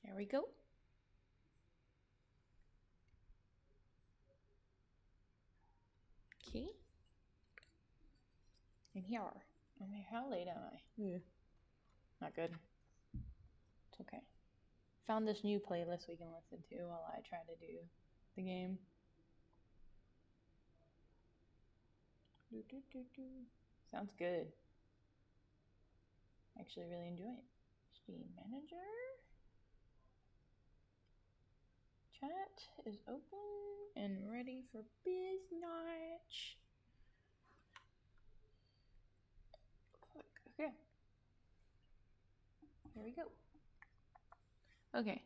There we go. Okay. And here. I mean, how late am I? Not good. It's okay. Found this new playlist we can listen to while I try to do the game. Sounds good. Actually really enjoy it. Steam Manager. Chat is open and ready for business. Okay. Here we go. Okay.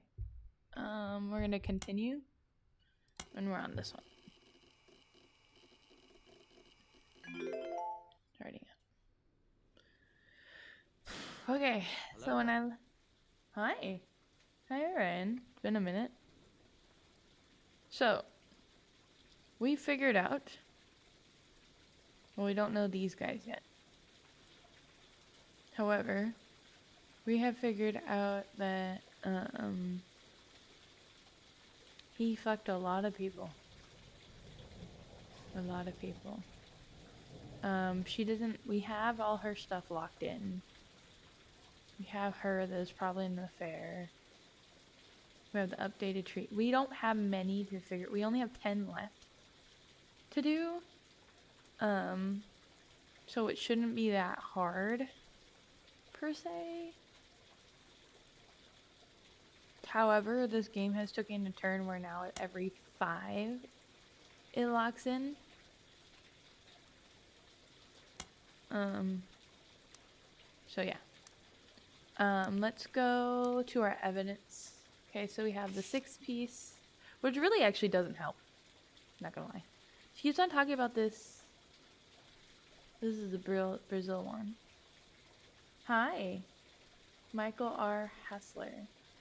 We're gonna continue, and we're on this one. Starting up. Okay. Hello. So when hi, Ryan. It's been a minute. So we figured out. Well, we don't know these guys yet. However, we have figured out that he fucked a lot of people. A lot of people. She doesn't. We have all her stuff locked in. We have her that's probably in the fair. We have the updated tree. We don't have many to figure. We only have 10 left to do. So it shouldn't be that hard, per se. However, this game has taken a turn where now at every 5 it locks in. So yeah. Let's go to our evidence. Okay, so we have the 6-piece, which really actually doesn't help. Not gonna lie. She keeps on talking about this. This is the Brazil one. Hi, Michael R. Hassler.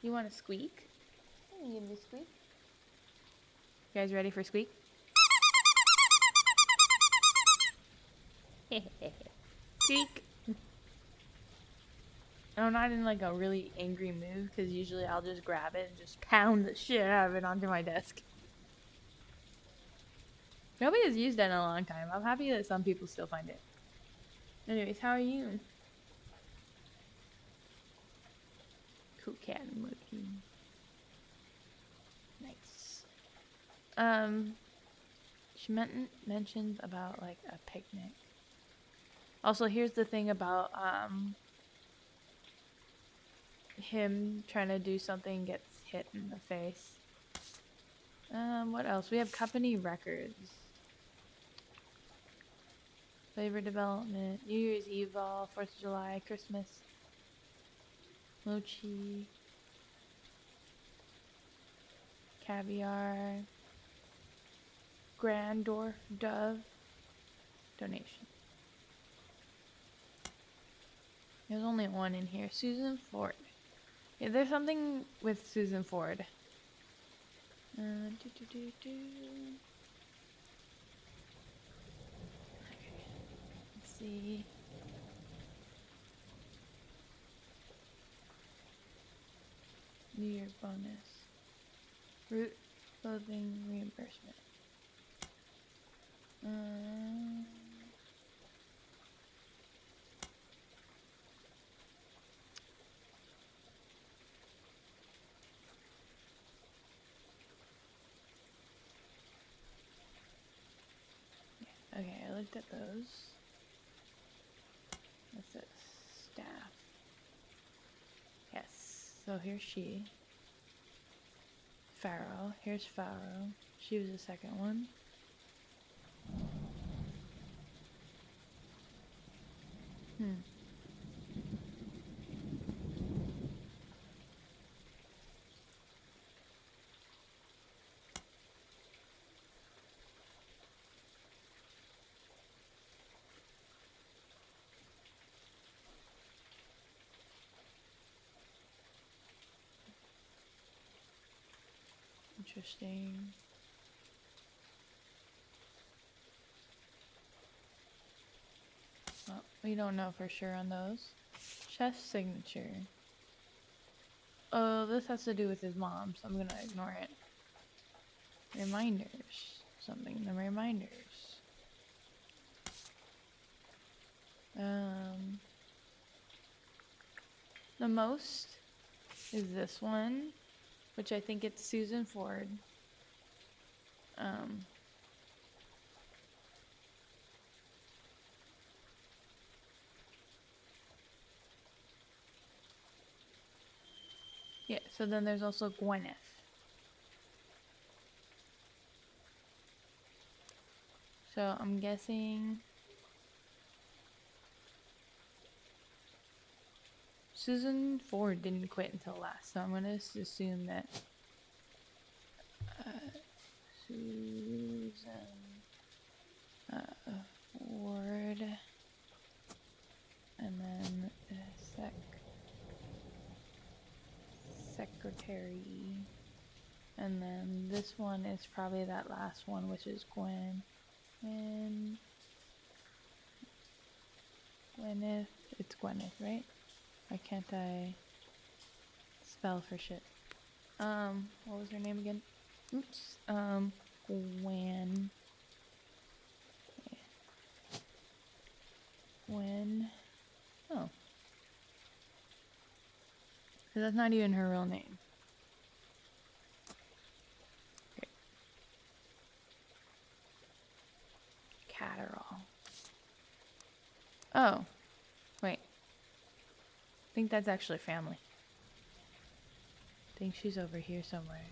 You want to squeak? Can you give me a squeak? You guys ready for squeak? Squeak. I'm not in like a really angry mood because usually I'll just grab it and just pound the shit out of it onto my desk. Nobody has used that in a long time. I'm happy that some people still find it. Anyways, how are you? Cool cat looking. Nice. She mentions about like a picnic. Also, here's the thing about him trying to do something gets hit in the face. What else? We have company records. Flavor development, New Year's Eve ball, 4th of July, Christmas, mochi, caviar, Grandorf Dove, donation. There's only one in here. Susan Ford. Yeah, there's something with Susan Ford. Okay, let's see. New Year bonus. Root clothing reimbursement. Okay, I looked at those. That's it. Staff. Yes. So here's she. Pharaoh. Here's Pharaoh. She was the second one. Interesting. Well, we don't know for sure on those. Chef's signature. Oh, this has to do with his mom, so I'm gonna ignore it. Reminders. Something in the reminders. The most is this one, which I think it's Susan Ford. Yeah, so then there's also Gwyneth. So I'm guessing Susan Ford didn't quit until last, so I'm gonna assume that Susan Ford, and then secretary, and then this one is probably that last one, which is Gwyneth. It's Gwyneth, right? Why can't I spell for shit? What was her name again? Oops. When. Oh. Because that's not even her real name. Okay. Catterall. Oh. Wait. I think that's actually family. I think she's over here somewhere.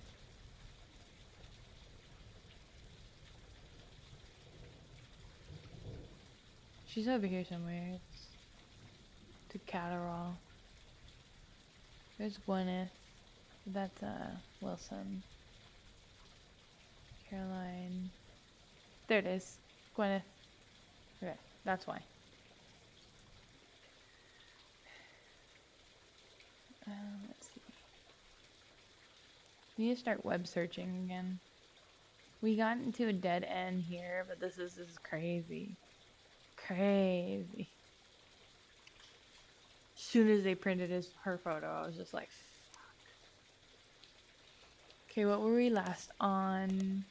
She's over here somewhere. It's to Catterall. There's Gwyneth. That's Wilson. Caroline. There it is. Gwyneth. Okay, that's why. Let's see. We need to start web searching again. We got into a dead end here, but this is crazy. Crazy. As soon as they printed her photo, I was just like, fuck. Okay, what were we last on?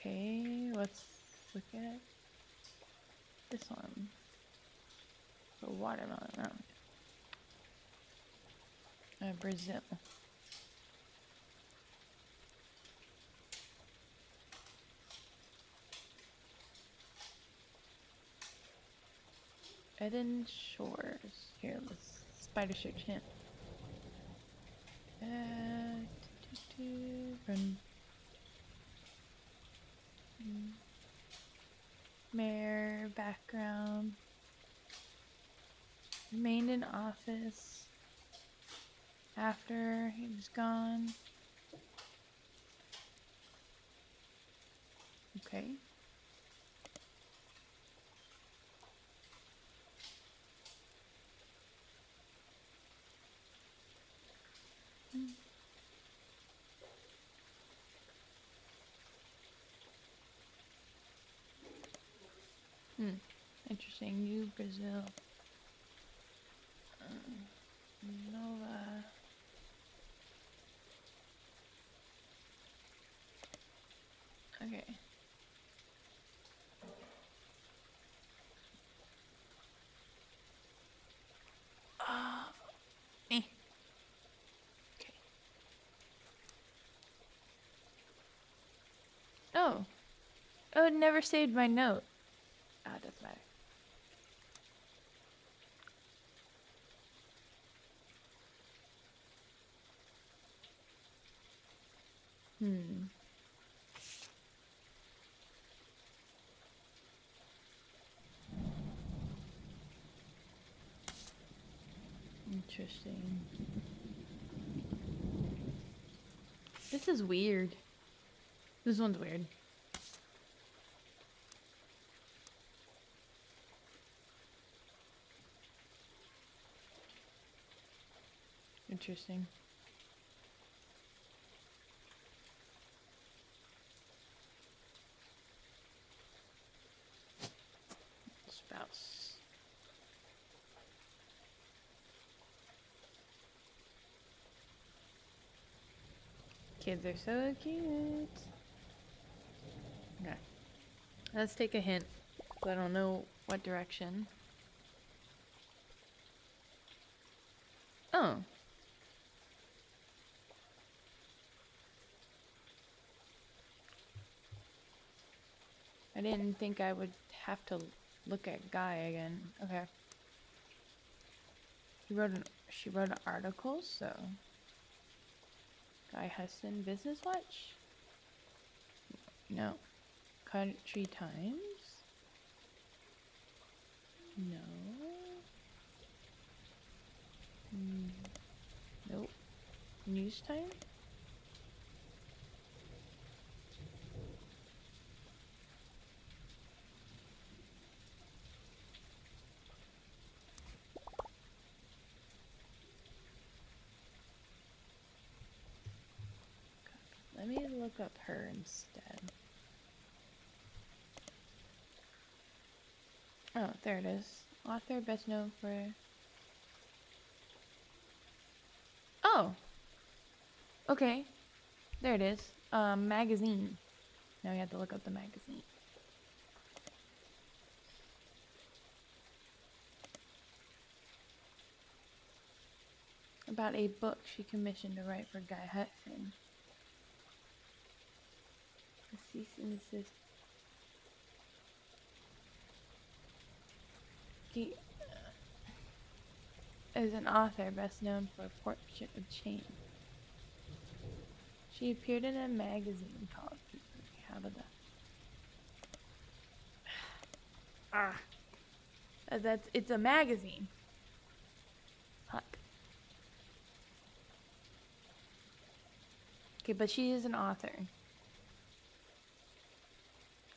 Okay, let's look at this one. The watermelon. Brazil. Eden Shores. Here, let's spider search him. Run. Mayor, background. Remained in office after he was gone. Okay. Interesting. New Brazil. Nova. Okay. Me. Okay. Oh. Oh, it never saved my note. Ah, it doesn't matter. Interesting. This is weird. This one's weird. Interesting. Spouse. Kids are so cute. Okay. Let's take a hint. I don't know what direction. Oh. I didn't think I would have to look at Guy again. Okay. She wrote an article, so Guy Huston Business Watch? No. Country Times? No. Nope. News Time? Let me look up her instead. Oh, there it is. Author best known for... Oh! Okay. There it is. Magazine. Now we have to look up the magazine. About a book she commissioned to write for Guy Hudson. The cease and desist. He is an author best known for Portrait of Change. She appeared in a magazine called How did that? It's a magazine. Fuck. Okay, but she is an author.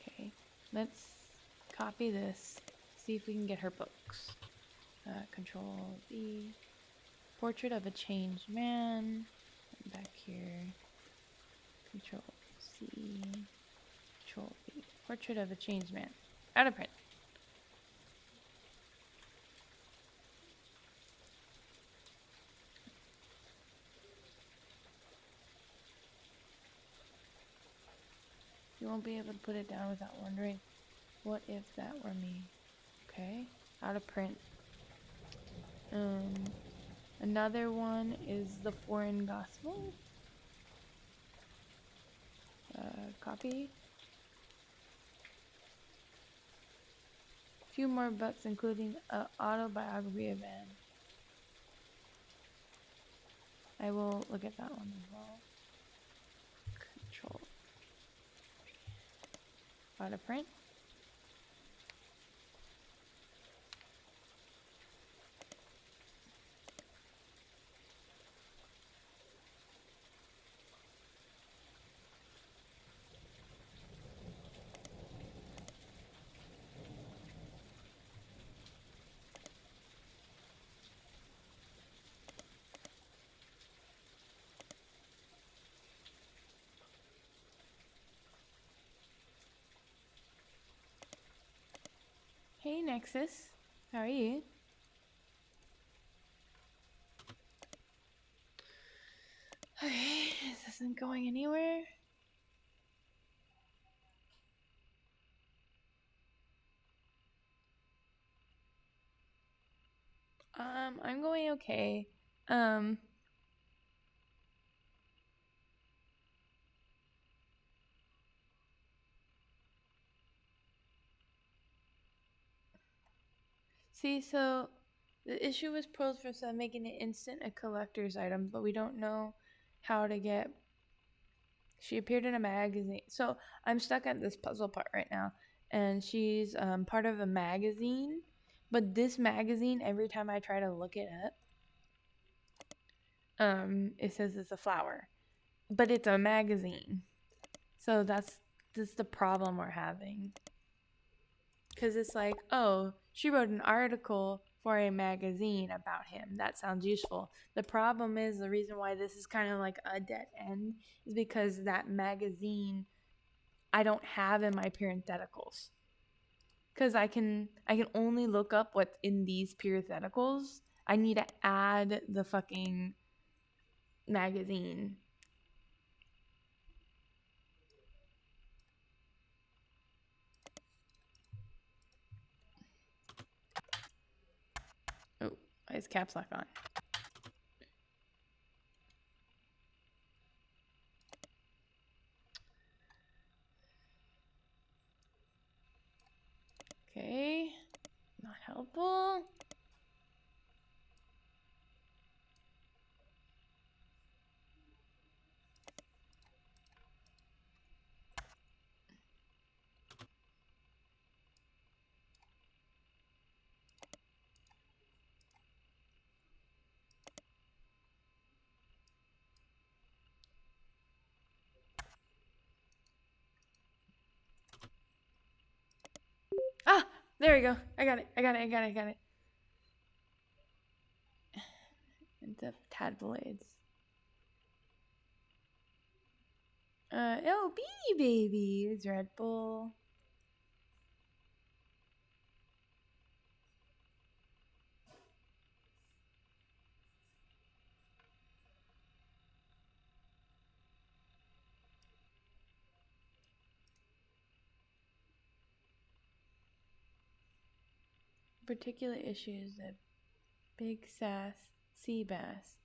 Okay, let's copy this. See if we can get her books. Control V. Portrait of a Changed Man. Back here. Control C. Control V. Portrait of a Changed Man. Out of print. You won't be able to put it down without wondering, what if that were me? Okay. Out of print. Another one is The Foreign Gospel. Copy. A few more books, including an autobiography of Anne. I will look at that one as well. Control. Out of print. Hey Nexus, how are you? Okay, this isn't going anywhere. I'm going okay. See, so the issue was pros for some making it instant a collector's item, but we don't know how to get. She appeared in a magazine, so I'm stuck at this puzzle part right now, and she's part of a magazine. But this magazine, every time I try to look it up, it says it's a flower, but it's a magazine. So that's the problem we're having. Because it's like, oh, She wrote an article for a magazine about him. That sounds useful. The problem is the reason why this is kind of like a dead end is because that magazine I don't have in my parentheticals. Because I can only look up what's in these parentheticals. I need to add the fucking magazine. Oh, his caps lock on. Okay, not helpful. Ah, there we go. I got it. Into tabloids. Oh, Beanie Baby is Red Bull. Particular issues that Big Sass Sea Bass.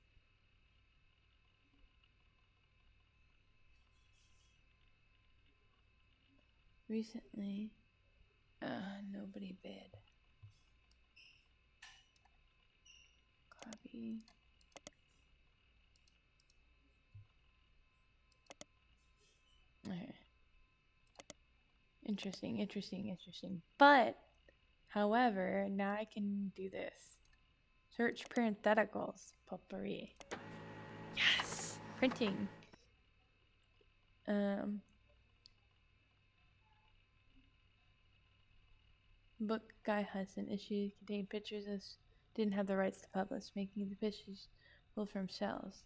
Recently, nobody bid. Copy. Okay. Interesting. But, however, now I can do this. Search parentheticals. Potpourri. Yes! Printing. Book Guy Hudson issue contained pictures as didn't have the rights to publish, making the pictures pulled from shells.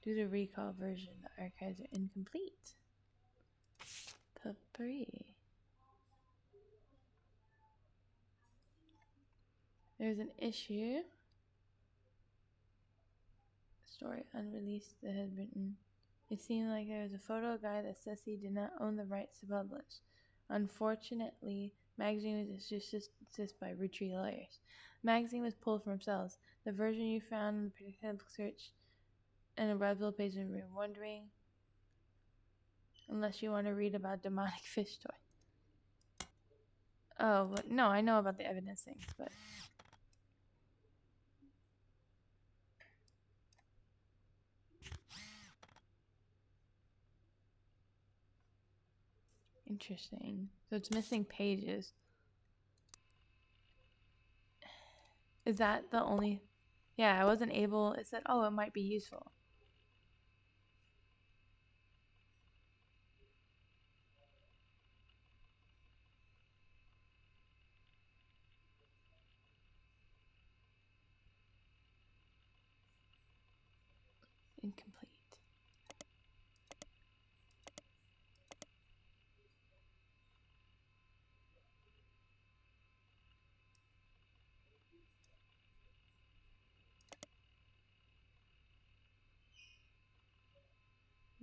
Due to recall version, the archives are incomplete. Potpourri. There's an issue. Story unreleased that had written. It seemed like there was a photo guy that says he did not own the rights to publish. Unfortunately, magazine was assisted by Roottrees lawyers. Magazine was pulled from sales. The version you found in the predictive search and a Redbull page of wondering unless you want to read about demonic fish toy. Oh, but no, I know about the evidence things, but interesting. So it's missing pages. Is that the only? Yeah, I wasn't able. It said, oh, it might be useful. Incomplete.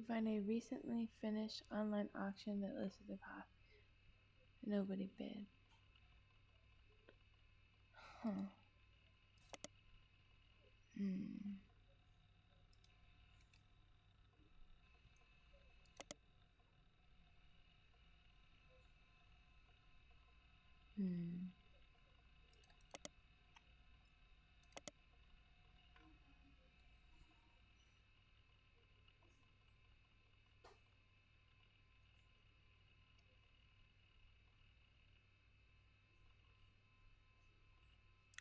Find a recently finished online auction that listed the cost. Nobody bid. Huh. Hmm.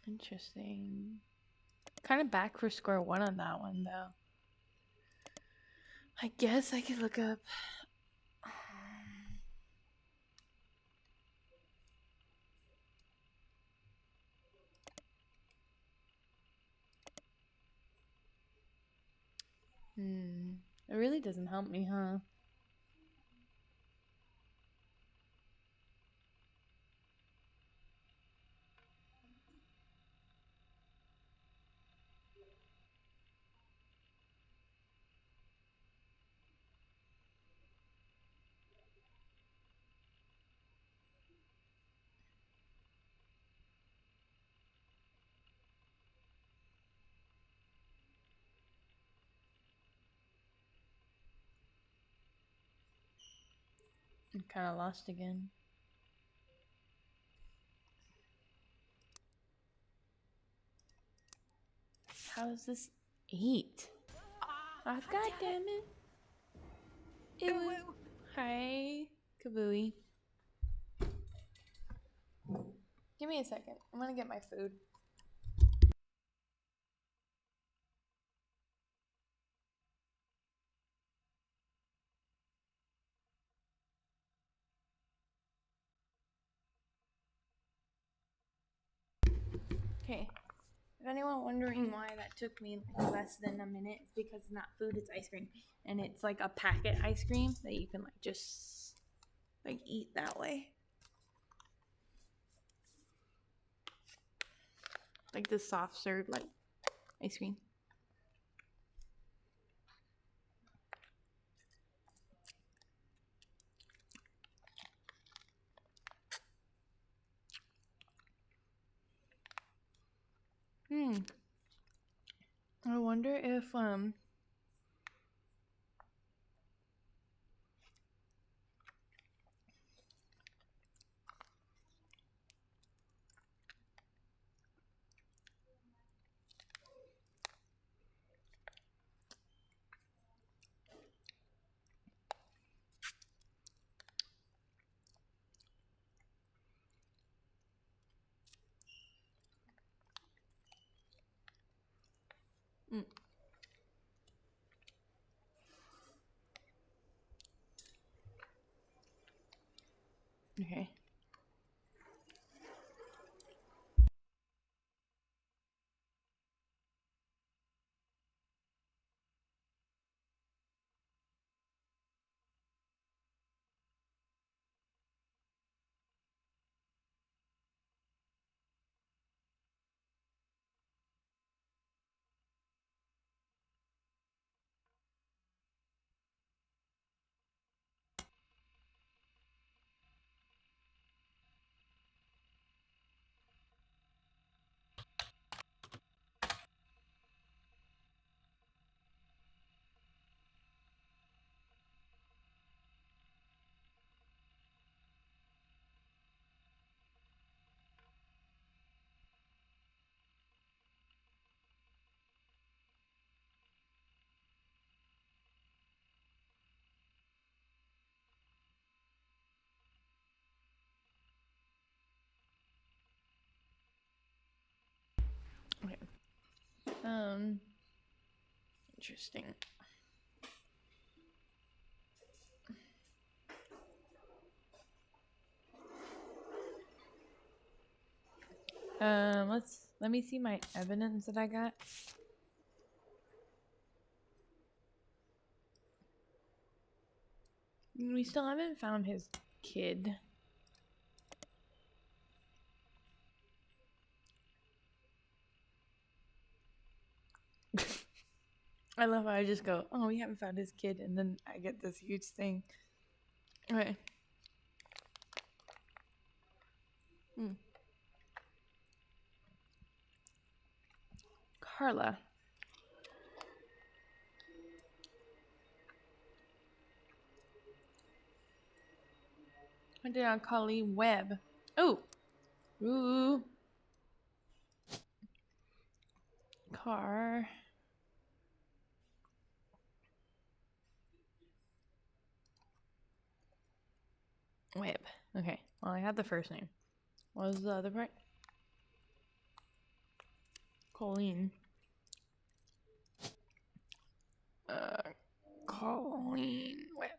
Interesting. Kind of back for square one on that one, though. I guess I could look up. It really doesn't help me, huh? I'm kind of lost again. How does this eat? Oh, God damn it. Ew. Hi, Kabooey. Give me a second. I'm gonna get my food. Okay. If anyone wondering why that took me less than a minute, it's because it's not food, it's ice cream. And it's like a packet ice cream that you can like just like eat that way. Like the soft serve like ice cream. I wonder if okay. Okay. Interesting. Let me see my evidence that I got. We still haven't found his kid. I love how I just go, oh, we haven't found his kid, and then I get this huge thing. Okay. Carla. I did on Colleen Webb. Oh. Ooh. Car. Webb. Okay. Well, I had the first name. What was the other part? Colleen. Colleen Webb.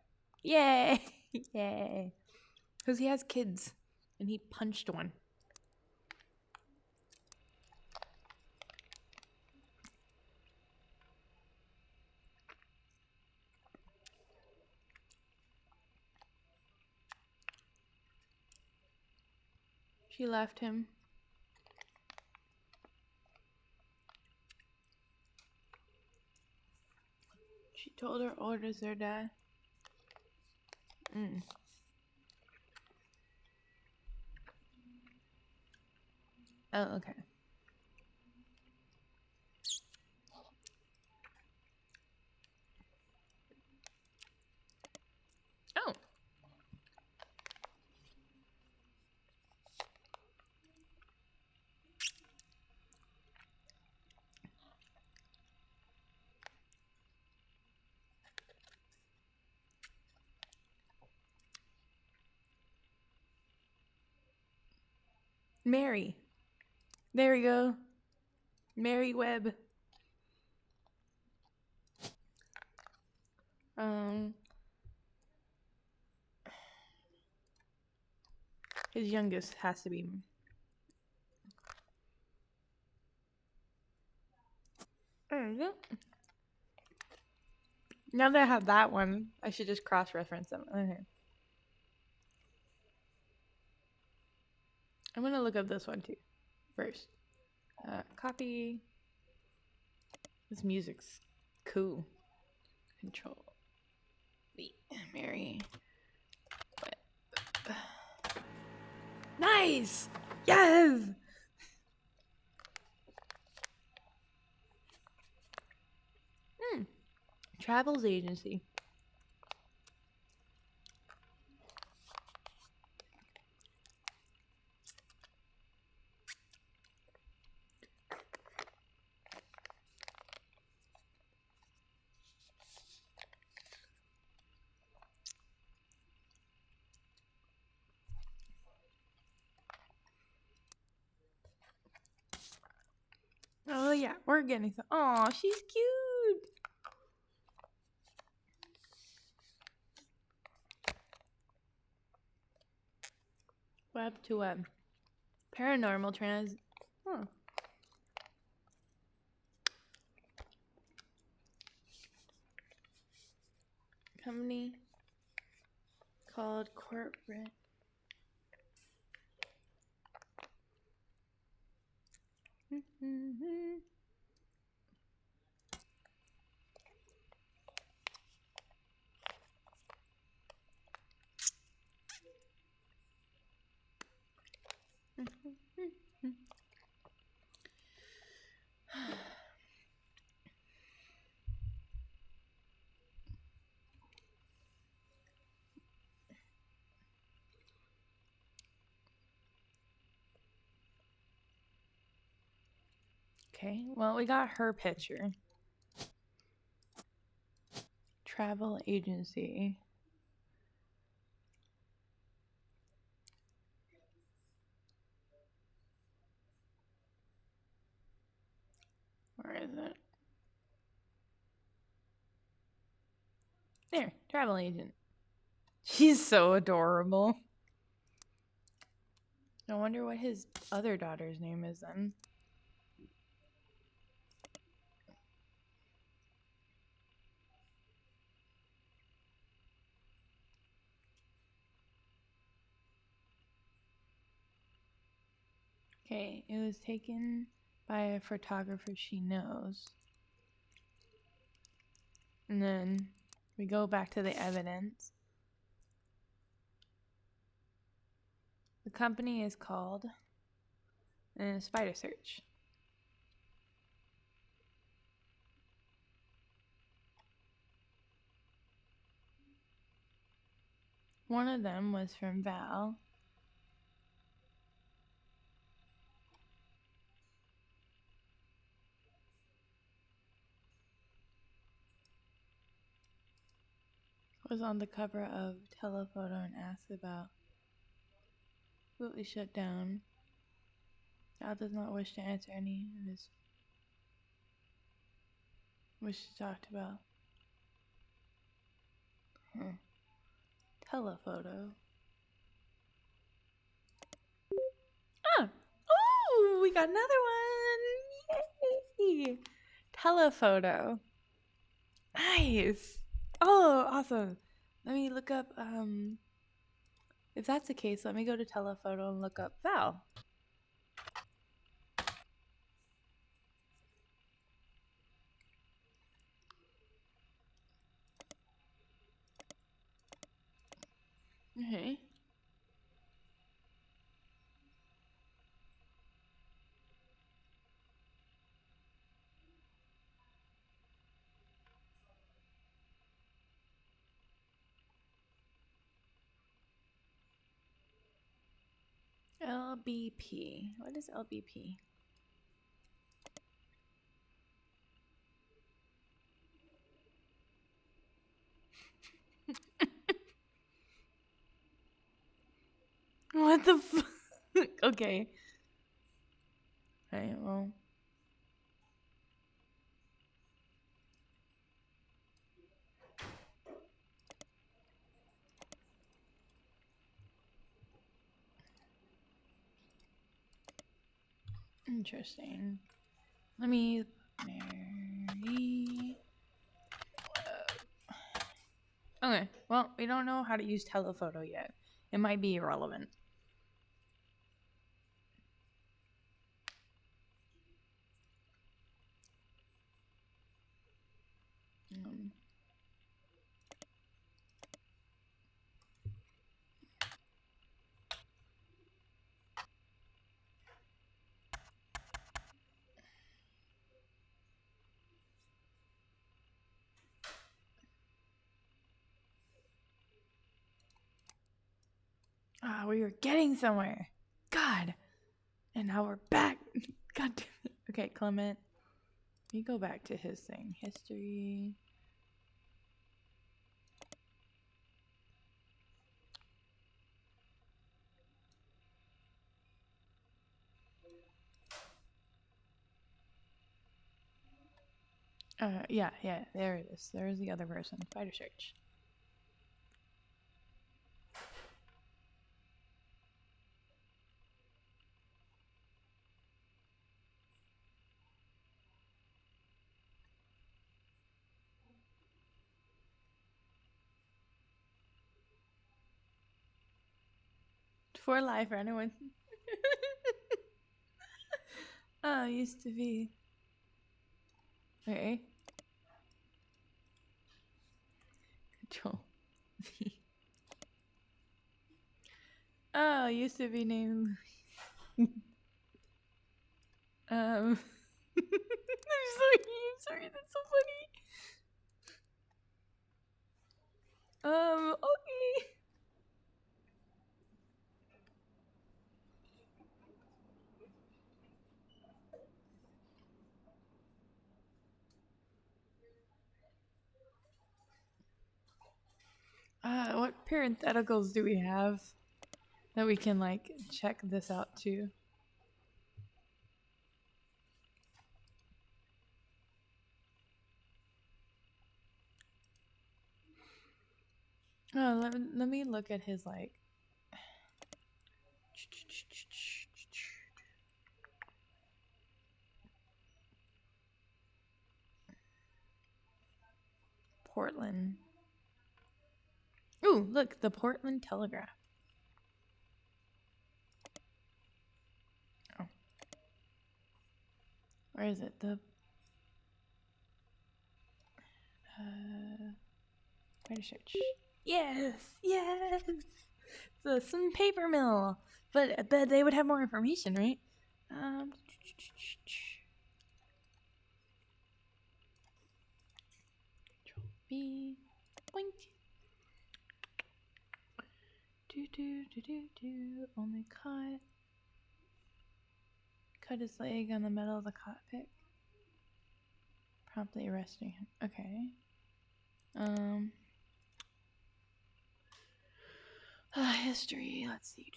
Yay! Yay. Because he has kids. And he punched one. She left him. She told her orders are dead. Oh, okay. Oh. Mary. There we go. Mary Webb. His youngest has to be. There you go. Now that I have that one, I should just cross-reference them. Okay. I'm gonna look up this one too first. Copy. This music's cool. Control. V. Mary. Nice! Yes! Travels agency. Oh yeah, we're getting some. Aw, she's cute. Web to web. Paranormal trans. Huh. Company called corporate. Okay, well, we got her picture. Travel agency. Where is it? There, travel agent. She's so adorable. I wonder what his other daughter's name is then. Okay, it was taken by a photographer she knows. And then we go back to the evidence. The company is called Spider Search. One of them was from Val. Was on the cover of Telephoto and asked about completely shut down. Val does not wish to answer any of his wishes talked about. Telephoto. Ah! Oh, we got another one! Yay! Telephoto. Nice! Oh, awesome. Let me look up, If that's the case, let me go to telephoto and look up Val. Okay. LBP. What is LBP? What the f- Okay. Alright, well. Interesting. Let me marry. Okay, well, we don't know how to use telephoto yet. It might be irrelevant. Um, we were getting somewhere. God. And now we're back. God damn it. Okay, Clement. Let me go back to his thing. History. Yeah, there it is. There's the other person. Fighter search. For life for anyone. Oh, used to be. Okay. Control V. Oh, used to be named. I'm sorry, that's so funny. Okay. What parentheticals do we have that we can like check this out too? Oh, let me look at his like. Portland. Ooh, look, the Portland Telegraph. Oh. Where is it? The where to search? Yes, yes. So some paper mill, but they would have more information, right? Control B. Boink. Do. Only cut his leg on the metal of the cockpit. Promptly arresting him. Okay. History. Let's see.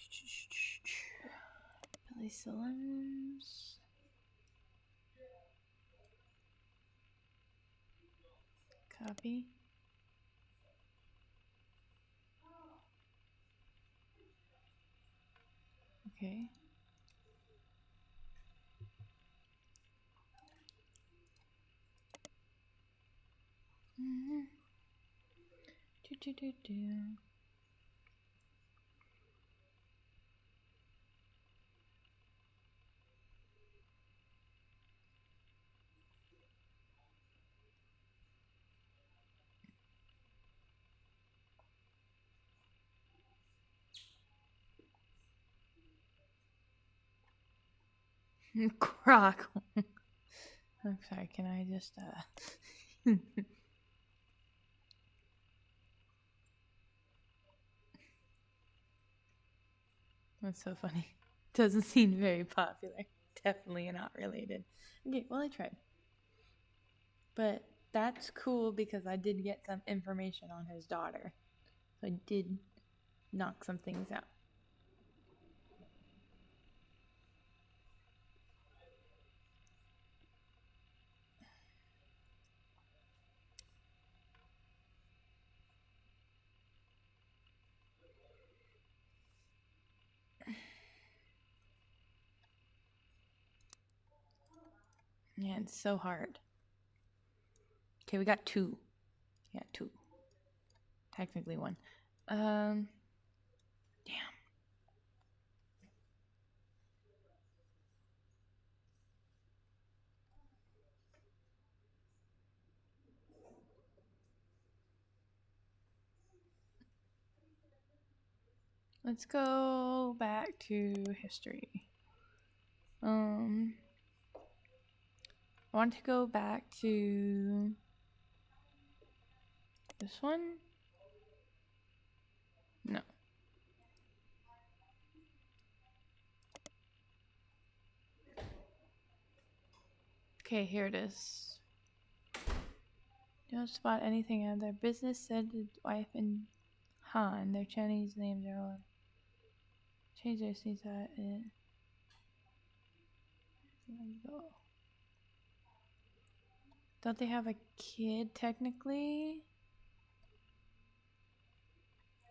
Billy Sims. Copy. Okay. Do. Croc. I'm sorry, can I just That's so funny. Doesn't seem very popular. Definitely not related. Okay, well I tried. But that's cool because I did get some information on his daughter. So I did knock some things out. Yeah, it's so hard. Okay, we got 2. Yeah, 2. Technically 1. Damn. Let's go back to history. I want to go back to this one. No. Okay, here it is. Don't spot anything out of their business, said his wife and Han. Their Chinese names are all change their seats at it. Don't they have a kid technically?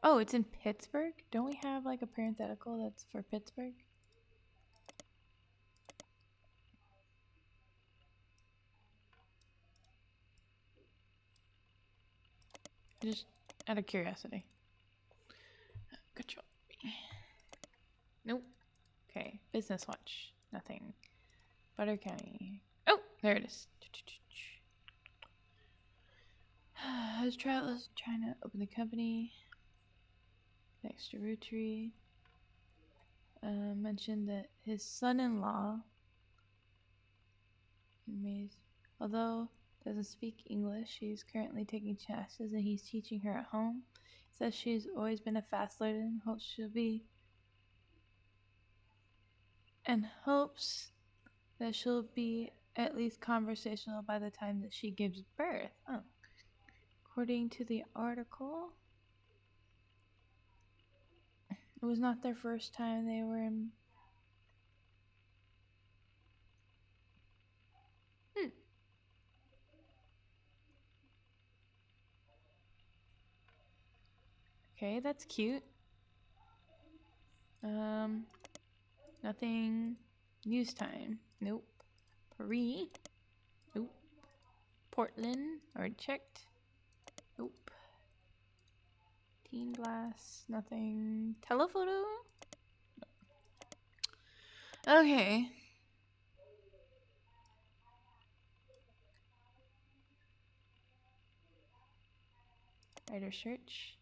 Oh, it's in Pittsburgh? Don't we have like a parenthetical that's for Pittsburgh? Just out of curiosity. Control. Nope. Okay, business watch. Nothing. Butter County. Oh, there it is. His travelers trying to open the company next to Roottrees. Mentioned that his son-in-law, although doesn't speak English, she's currently taking classes and he's teaching her at home. Says she's always been a fast learner and hopes that she'll be at least conversational by the time that she gives birth. Oh. According to the article, it was not their first time they were in. Okay, that's cute. Nothing. News time. Nope. Paris. Nope. Portland. Already checked. Nope. Teen Blast. Nothing. Telephoto. Okay. Writer search.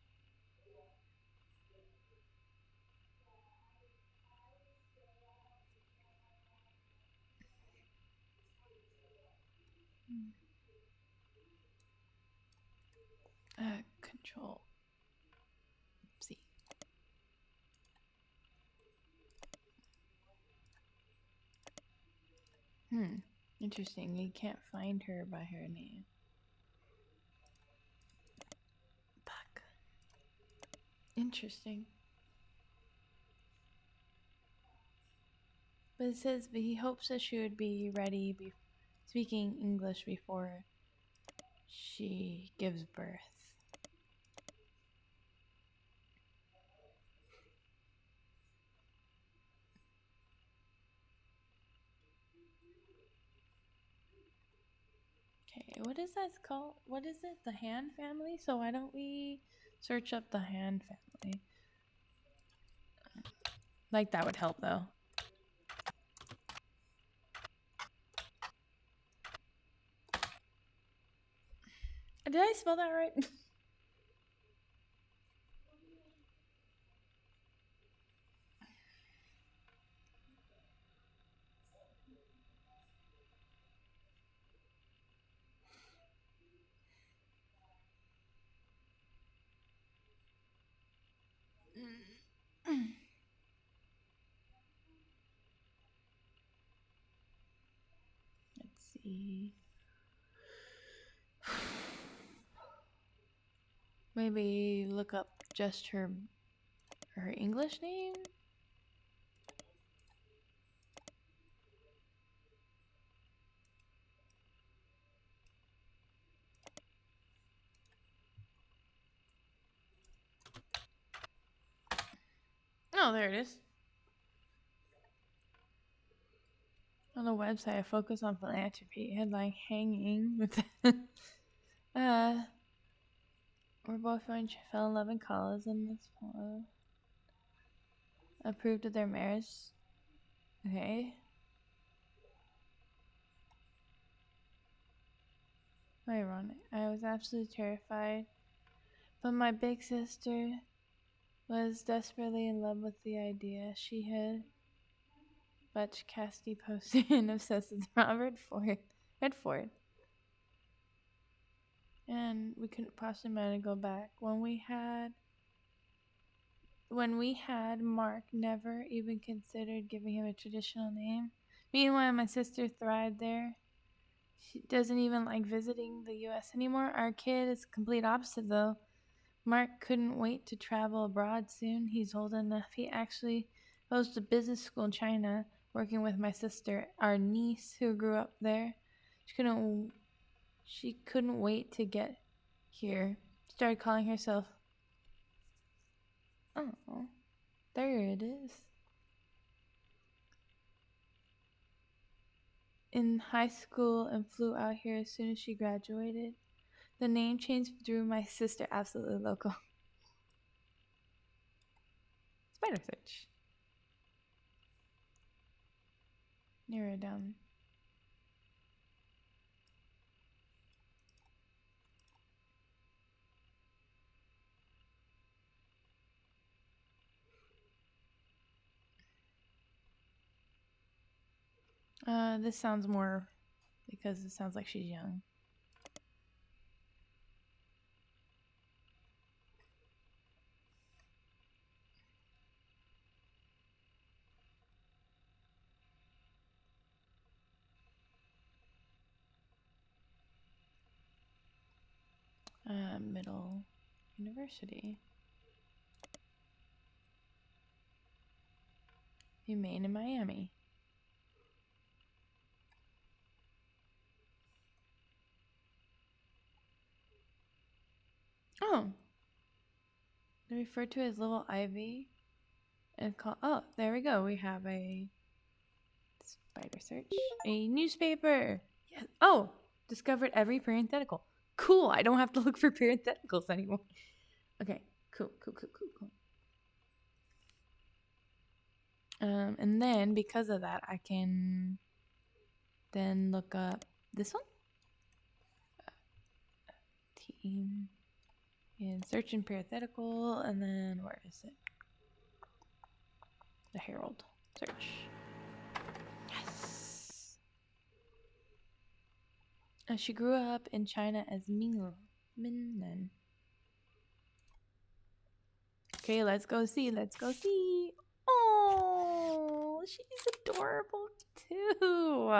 Control. C. Interesting. You can't find her by her name. Fuck. Interesting. But it says he hopes that she would be ready speaking English before she gives birth. Okay, what is that called? What is it? The Han family? So why don't we search up the Han family? Like that would help though. Did I spell that right? see. Maybe look up just her English name? Oh, there it is. On the website, I focus on philanthropy. Headline hanging with we're boyfriend fell in love in college and this approved of their marriage. Okay. Ironic. I was absolutely terrified. But my big sister was desperately in love with the idea. She had Butch Cassidy posted and obsessed with Robert Redford. And we couldn't possibly manage to go back. When we had Mark never even considered giving him a traditional name. Meanwhile, my sister thrived there. She doesn't even like visiting the US anymore. Our kid is complete opposite though. Mark couldn't wait to travel abroad soon. He's old enough. He actually goes to business school in China, working with my sister, our niece who grew up there. She couldn't wait to get here. Started calling herself. Oh, there it is. In high school and flew out here as soon as she graduated. The name change drew my sister absolutely local. Spider search. Narrow down. This sounds more because it sounds like she's young. Middle University. Humane in Miami. Oh. They're referred to as Little Ivy. And call. Oh, there we go. We have a spider search. A newspaper. Yes. Oh, discovered every parenthetical. Cool. I don't have to look for parentheticals anymore. Okay. Cool. And then because of that, I can then look up this one. Team. And search in parenthetical. And then where is it? The Herald. Search. Yes. She grew up in China as Minnan. Okay, let's go see. Oh, she's adorable too.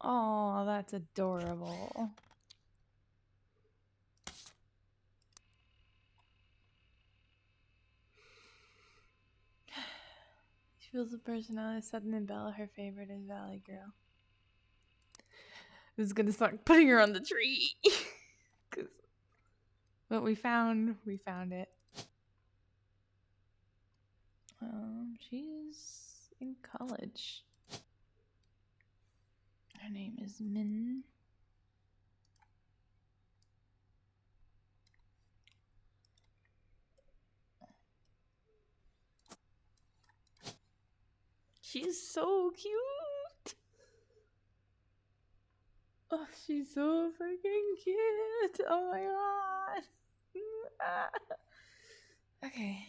Oh, that's adorable. She feels the personality Southern Belle. Her favorite is Valley Girl. This is gonna start putting her on the tree. But we found it. She's in college. Her name is Min. She's so cute. Oh, she's so freaking cute. Oh my god. Okay.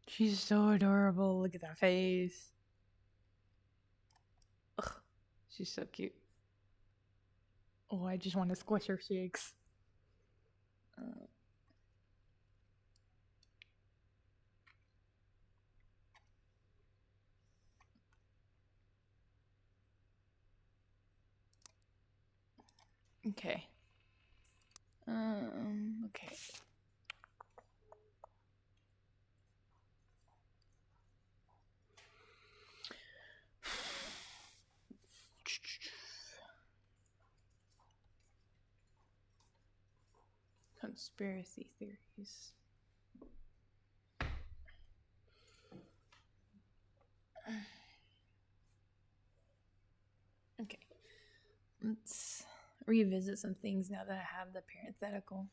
She's so adorable. Look at that face. Ugh, she's so cute. Oh, I just want to squish her cheeks. Okay. Okay. Conspiracy theories. Okay. Let's revisit some things now that I have the parenthetical.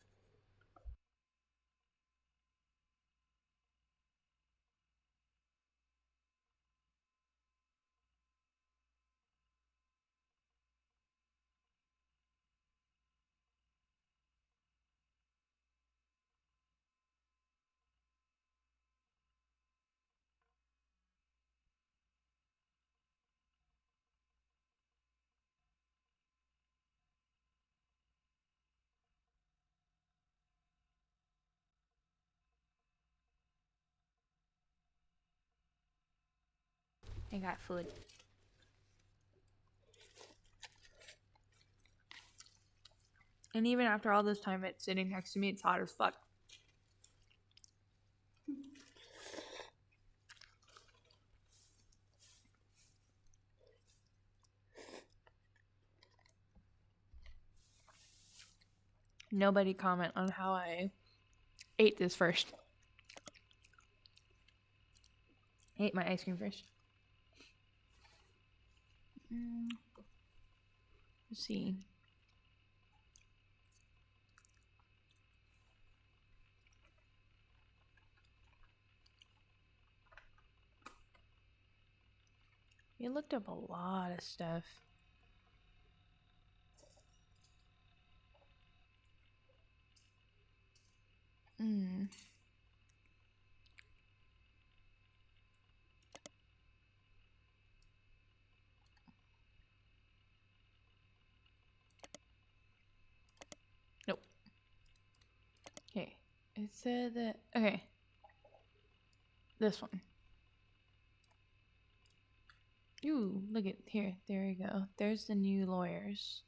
I got food. And even after all this time, it's sitting next to me. It's hot as fuck. Nobody comment on how I ate this first. I ate my ice cream first. Let's see. You looked up a lot of stuff. Nope. Okay. It said that. Okay. This one. Ooh, look at here. There you go. There's the new lawyers.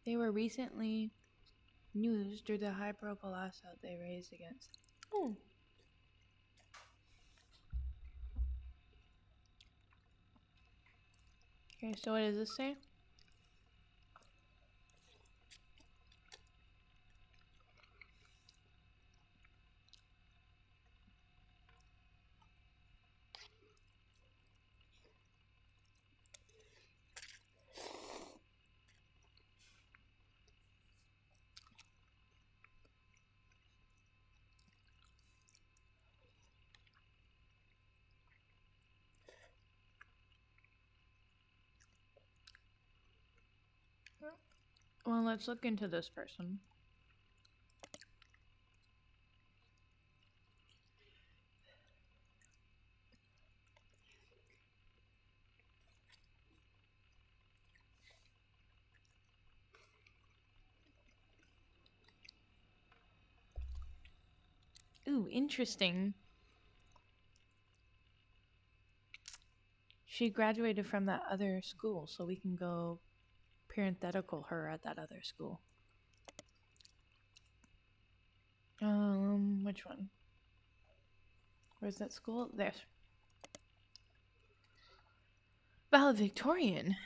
They were recently news due to the high profile lawsuit they raised against. Oh. Okay, so what does this say? Well, let's look into this person. Ooh, interesting. She graduated from that other school, so we can go parenthetical her at that other school. Which one? Where's that school? There. Valedictorian.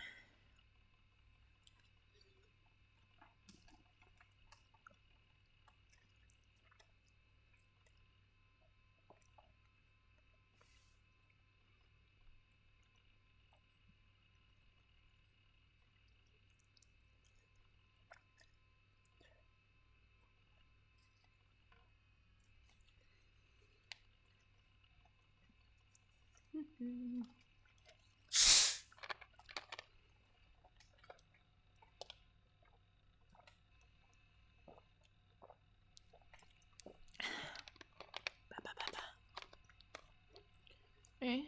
Okay.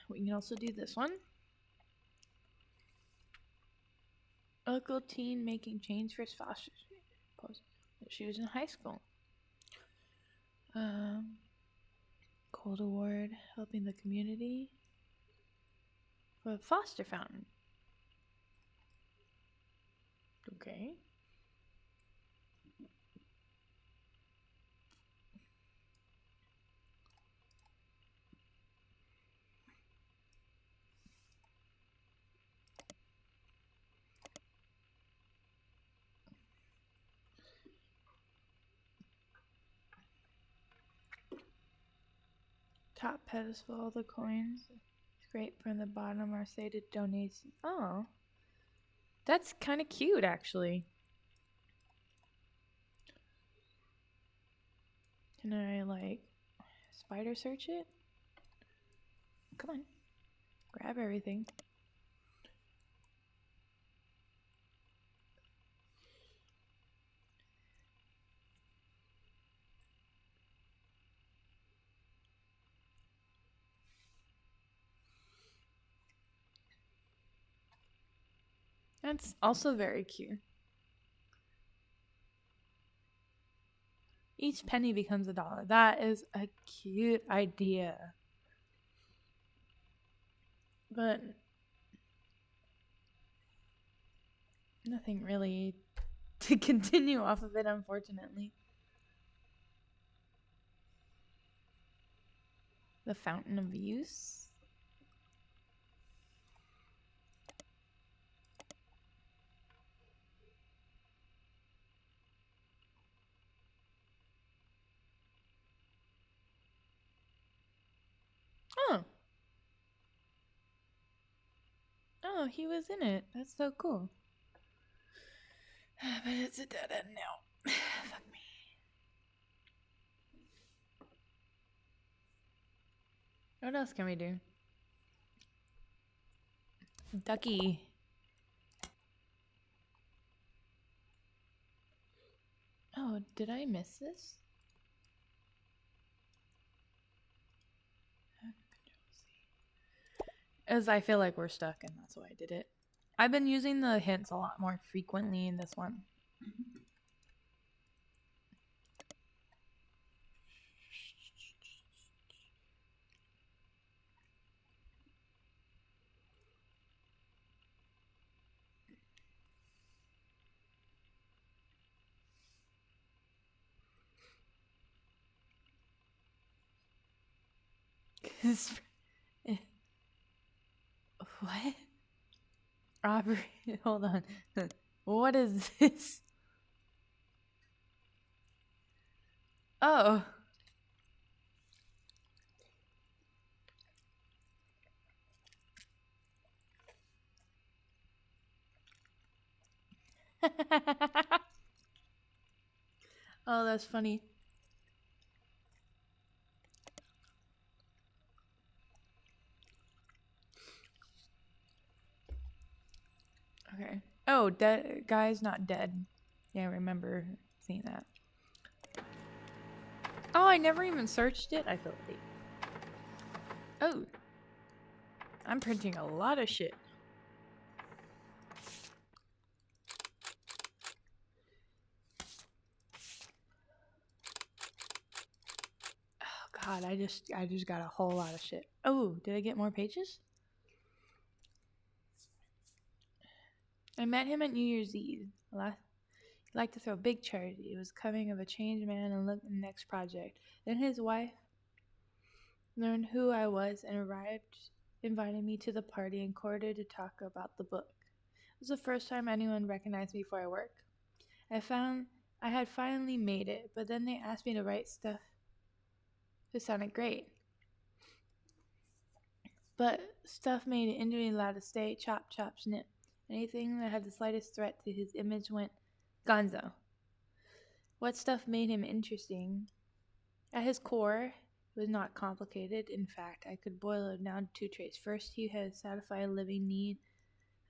We can also do this one. local teen making change for his foster she was in high school. Gold Award, helping the community. For a foster fountain. Okay. Top pedestal, all the coins. Scrape from the bottom are stated donations. Oh. That's kind of cute, actually. Can I, like, spider search it? Come on. Grab everything. That's also very cute. Each penny becomes $1. That is a cute idea. But nothing really to continue off of it, unfortunately. The Fountain of Use. Oh. Oh, he was in it. That's so cool. But it's a dead end now. Fuck me. What else can we do? Ducky. Oh, did I miss this? As I feel like we're stuck, and that's why I did it. I've been using the hints a lot more frequently in this one. What? Robert, hold on. What is this? Oh. Oh, that's funny. Okay. Oh, dead guy's not dead. Yeah, I remember seeing that. Oh, I never even searched it. I feel late. Oh. I'm printing a lot of shit. Oh god, I just got a whole lot of shit. Oh, did I get more pages? I met him at New Year's Eve. He liked to throw big charity. It was coming of a changed man and looked at the next project. Then his wife learned who I was and arrived, inviting me to the party and courted to talk about the book. It was the first time anyone recognized me for my work. I found I had finally made it, but then they asked me to write stuff. It sounded great. But stuff made Injury allowed to stay, chop, chop, snip. Anything that had the slightest threat to his image went gonzo. What stuff made him interesting? At his core, it was not complicated. In fact, I could boil it down to two traits. First, he had satisfied a living need,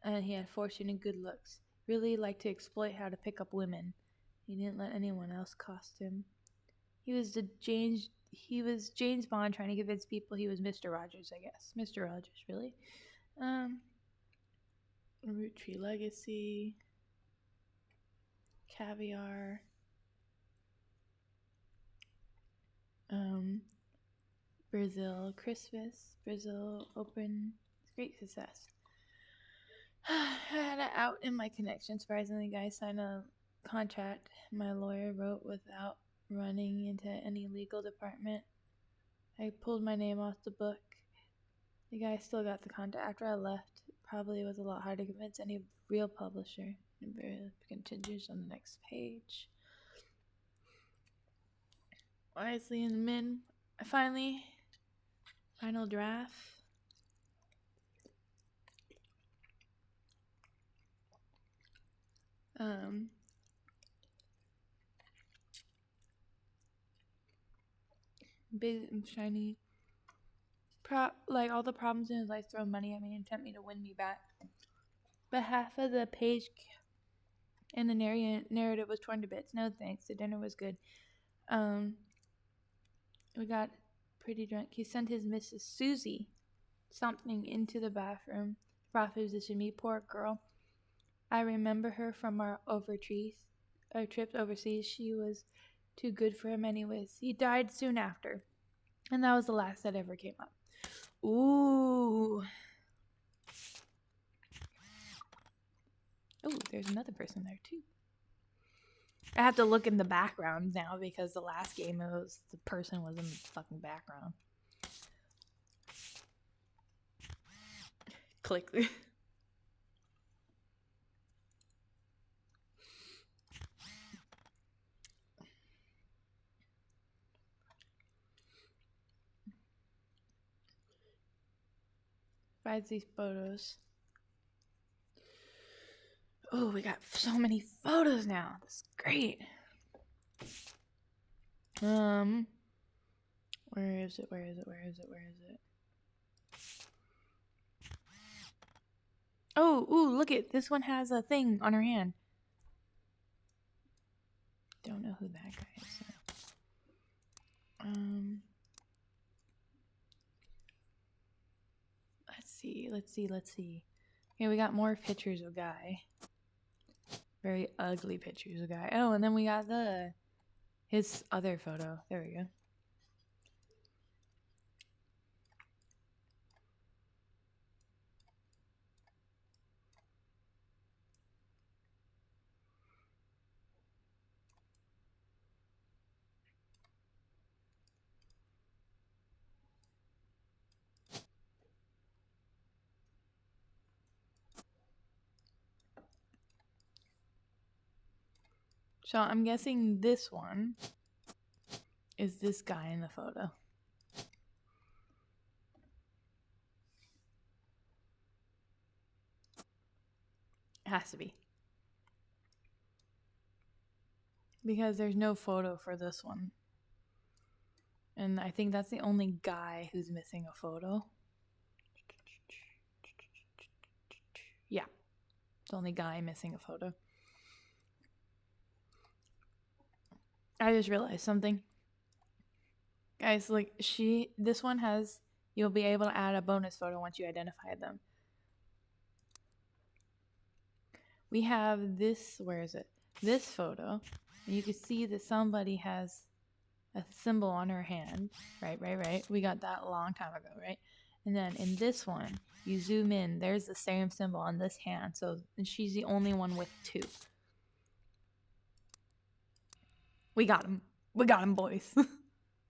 and he had fortune and good looks. Really liked to exploit how to pick up women. He didn't let anyone else cost him. He was James Bond trying to convince people he was Mr. Rogers, I guess. Mr. Rogers, really. Root Tree Legacy. caviar. Brazil Christmas. Brazil open. Great success. I had it out in my connection. Surprisingly, guys signed a contract my lawyer wrote without running into any legal department. I pulled my name off the book. The guy still got the contract after I left. Probably was a lot hard to convince any real publisher. It continues on the next page. Wisely in the min. Final draft. Big and shiny. Like all the problems in his life throw money at me and tempt me to win me back. But half of the page and the narrative was torn to bits. No thanks. The dinner was good. We got pretty drunk. He sent his Mrs. Susie something into the bathroom. Proposition me, poor girl. I remember her from our trips overseas. She was too good for him anyways. He died soon after. And that was the last that ever came up. Ooh. Oh, there's another person there too. I have to look in the background now because the last game the person was in the fucking background. Click. Finds these photos. Oh, we got so many photos now. That's great. Where is it? Oh, ooh, look it. This one has a thing on her hand. Don't know who that guy is. Let's see. Okay, we got more pictures of guy. Very ugly pictures of guy. Oh, and then we got his other photo. There we go. So I'm guessing this one is this guy in the photo. It has to be. Because there's no photo for this one. And I think that's the only guy who's missing a photo. Yeah. It's the only guy missing a photo. I just realized something. Guys, like this one has, you'll be able to add a bonus photo once you identify them. We have this, where is it? This photo. And you can see that somebody has a symbol on her hand. Right. We got that a long time ago, right? And then in this one, you zoom in, there's the same symbol on this hand. So she's the only one with two. We got him. We got him, boys.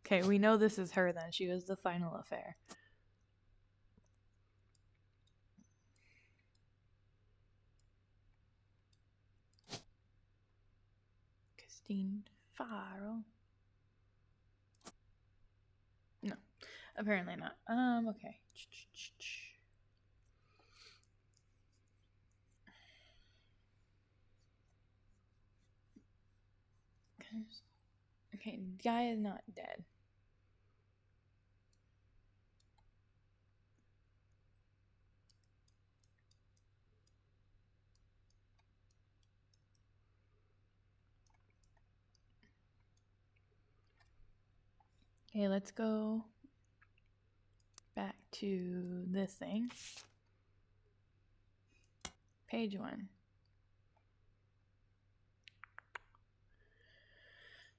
Okay, we know this is her then. She was the final affair. Christine Farrell. No, apparently not. Okay. Okay, guy is not dead. Okay, let's go back to this thing. Page 1.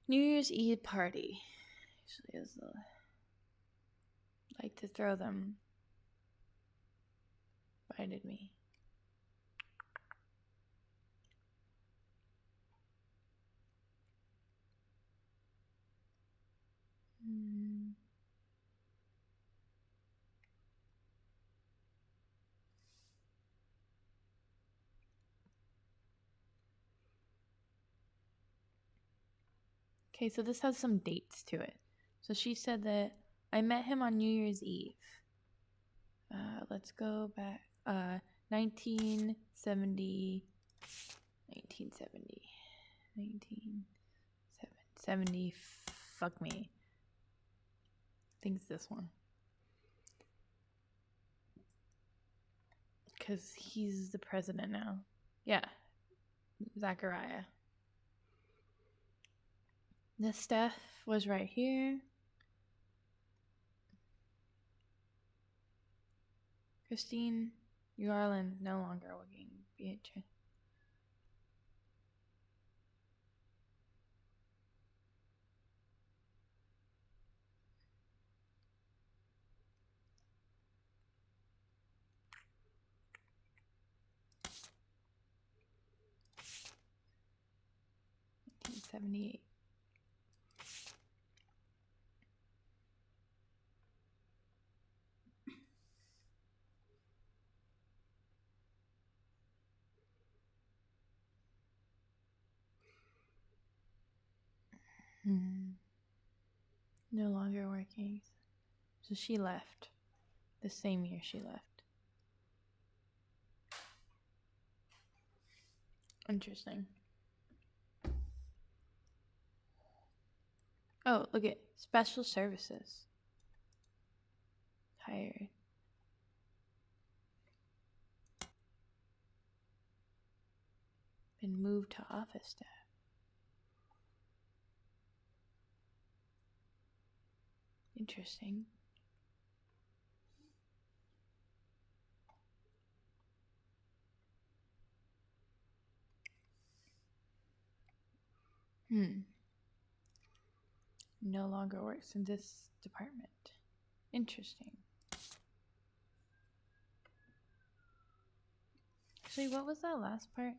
New Year's Eve party. Usually is like to throw them. Invited me. Okay, so this has some dates to it. So she said that I met him on New Year's Eve. Let's go back. 1970. 1970. 1970. Fuck me. I think it's this one. Because he's the president now. Yeah. Zachariah. The Steph was right here. Christine Garland no longer working. Beatrice. $78. No longer working. So she left. The same year she left. Interesting. Oh, look at special services. Hired. Been moved to office staff. Interesting. No longer works in this department. Interesting. Actually, what was that last part?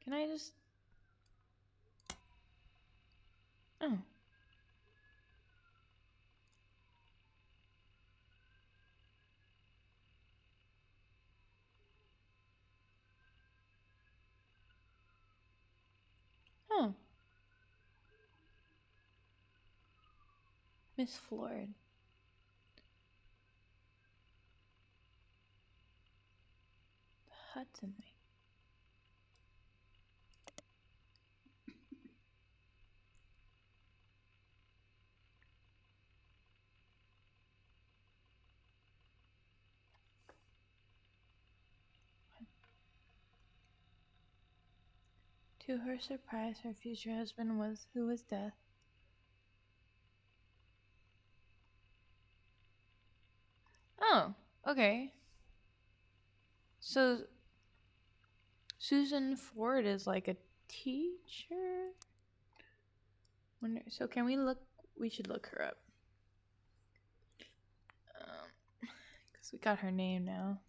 Can I just... Oh. Oh. Miss Floyd. The Hudson thing. To her surprise, her future husband was dead. Oh, okay. So Susan Ford is like a teacher? So can we look? We should look her up. Because we got her name now.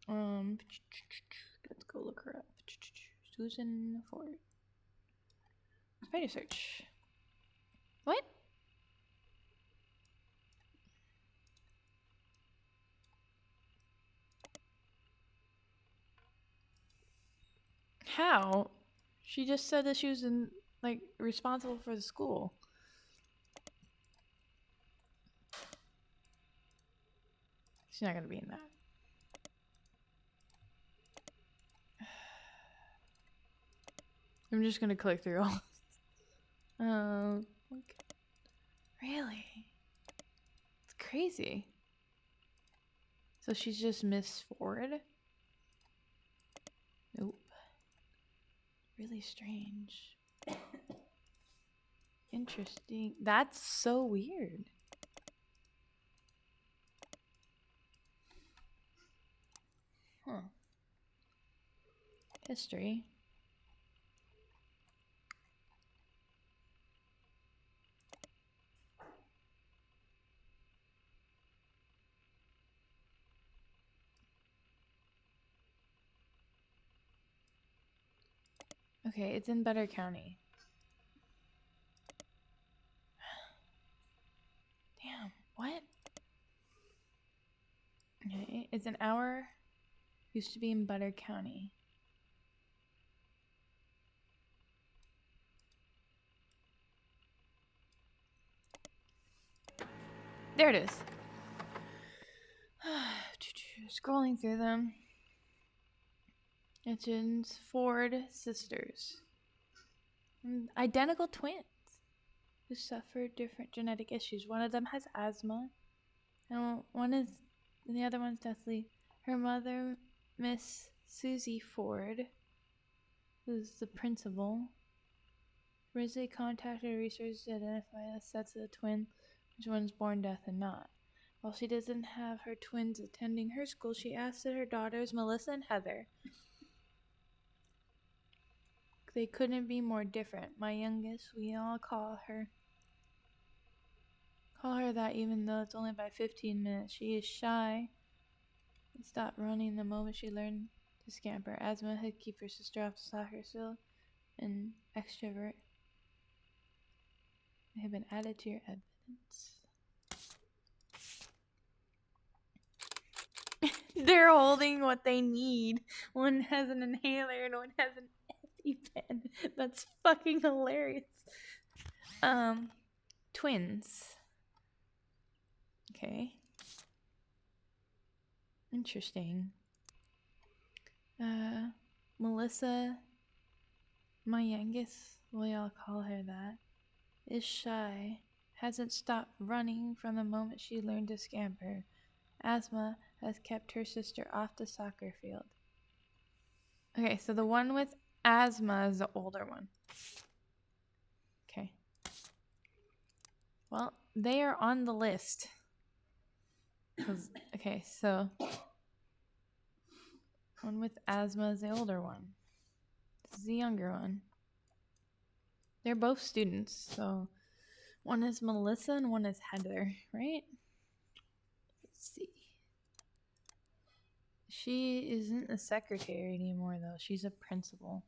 Let's go look her up. Susan Ford. Spider search. What? How? She just said that she was responsible for the school. She's not gonna be in that. I'm just gonna click through all. Really? It's crazy. So she's just Miss Ford? Nope. Really strange. Interesting. That's so weird. Huh. History. Okay, it's in Better County. Damn, what? Okay, it's an hour. Used to be in Butter County. There it is. Scrolling through them. Mentions Ford sisters. Identical twins who suffer different genetic issues. One of them has asthma, and the other one's deathly. Her mother, Miss Susie Ford, who's the principal, originally contacted researchers to identify the sets of the twin, which one's born deaf and not. While she doesn't have her twins attending her school, she asked that her daughters, Melissa and Heather, they couldn't be more different. My youngest, we all call her that even though it's only by 15 minutes. She is shy and stopped running the moment she learned to scamper. Asthma had keep her sister off the soccer field, and extrovert. They have been added to your evidence. They're holding what they need. One has an inhaler and one has an EpiPen. That's fucking hilarious. Twins. Okay. Interesting. Melissa, my youngest, we all call her that, is shy. Hasn't stopped running from the moment she learned to scamper. Asthma has kept her sister off the soccer field. Okay, so the one with asthma is the older one. Okay. Well, they are on the list. Okay, so one with asthma is the older one. This is the younger one. They're both students, so one is Melissa and one is Heather, right? Let's see. She isn't a secretary anymore, though. She's a principal.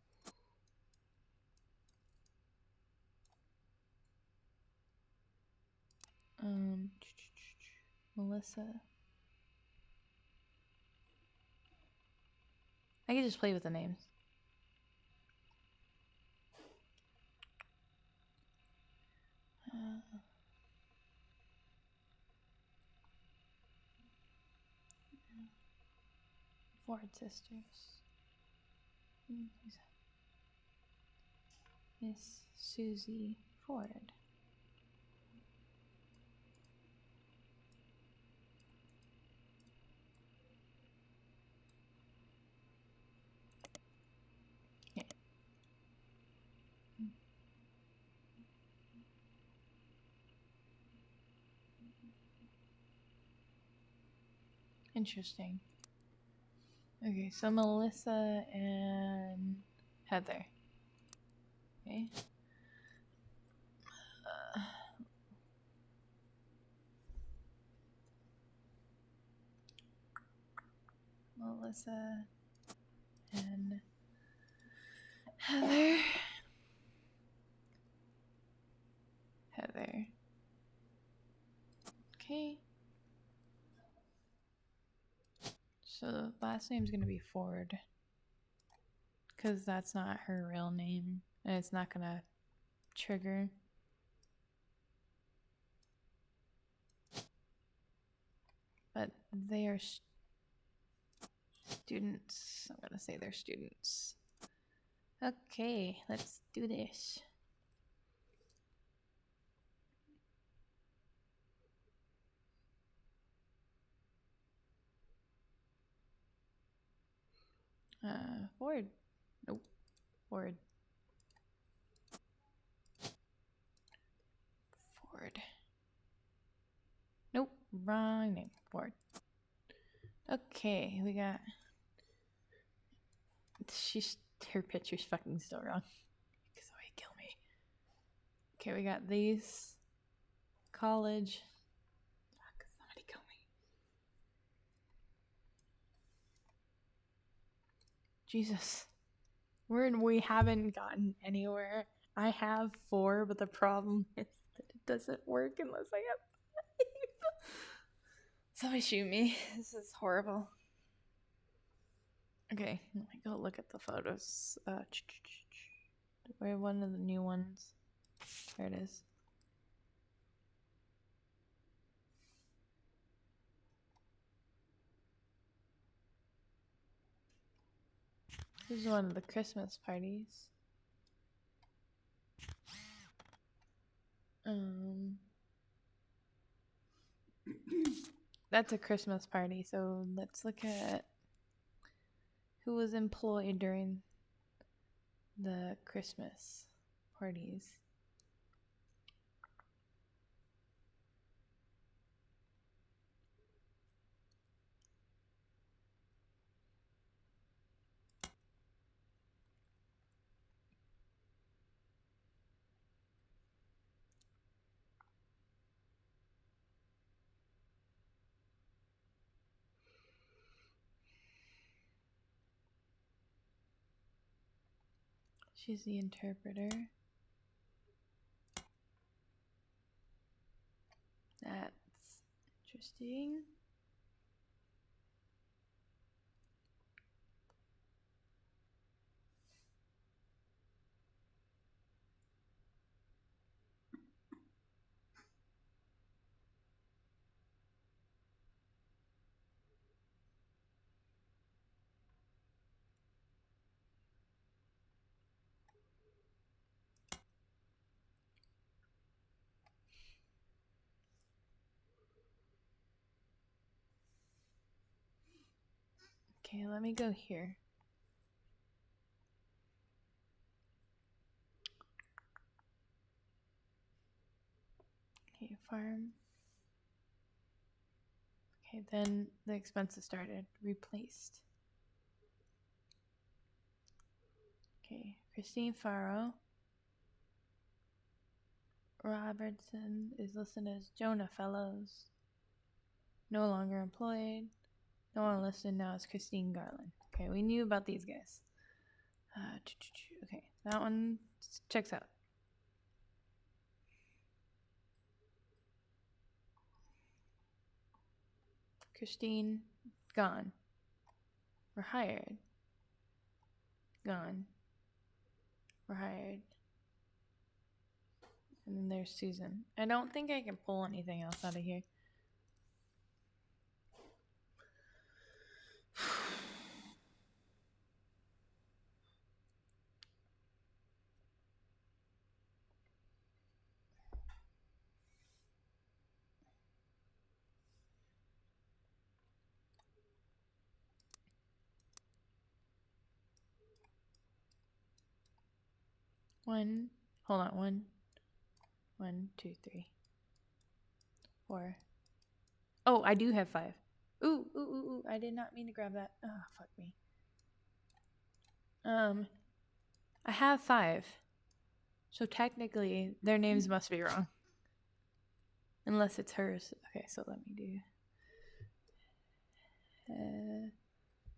Melissa. I can just play with the names. Ford sisters. Miss Susie Ford. Yeah. Interesting. Okay, so Melissa and Heather. Okay. Melissa and Heather. Heather. Okay. So the last name's gonna be Ford. Because that's not her real name. And it's not gonna trigger. But they are students. I'm gonna say they're students. Okay, let's do this. Ford. Nope. Ford. Ford. Nope. Wrong name. Ford. Okay, we got. Her picture's fucking still wrong. Because somebody kill me. Okay, we got these. College. Fuck, somebody kill me. Jesus. We haven't gotten anywhere. I have 4, but the problem is that it doesn't work unless I have 5. Somebody shoot me. This is horrible. Okay, let me go look at the photos. Where one of the new ones? There it is. This is one of the Christmas parties. That's a Christmas party, so let's look at who was employed during the Christmas parties. She's the interpreter. That's interesting. Okay, let me go here. Okay, farm. Okay, then the expenses started. Replaced. Okay, Christine Farrow. Robertson is listed as Jonah Fellows. No longer employed. No one listed now as Christine Garland. Okay, we knew about these guys. Okay, that one checks out. Christine, gone. We're hired. Gone. We're hired. And then there's Susan. I don't think I can pull anything else out of here. Hold on, 1, 2, 3, 4. Oh, I do have 5. Ooh, I did not mean to grab that. Oh, fuck me. I have 5. So technically, their names must be wrong. Unless it's hers. Okay, so let me do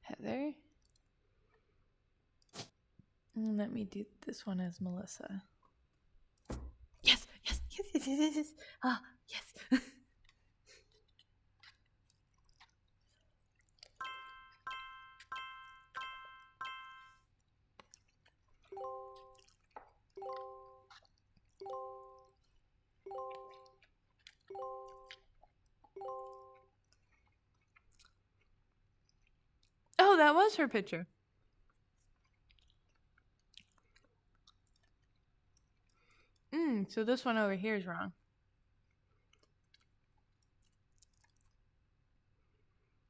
Heather. And let me do this one as Melissa. Yes. Ah, yes. Oh, that was her picture. So this one over here is wrong.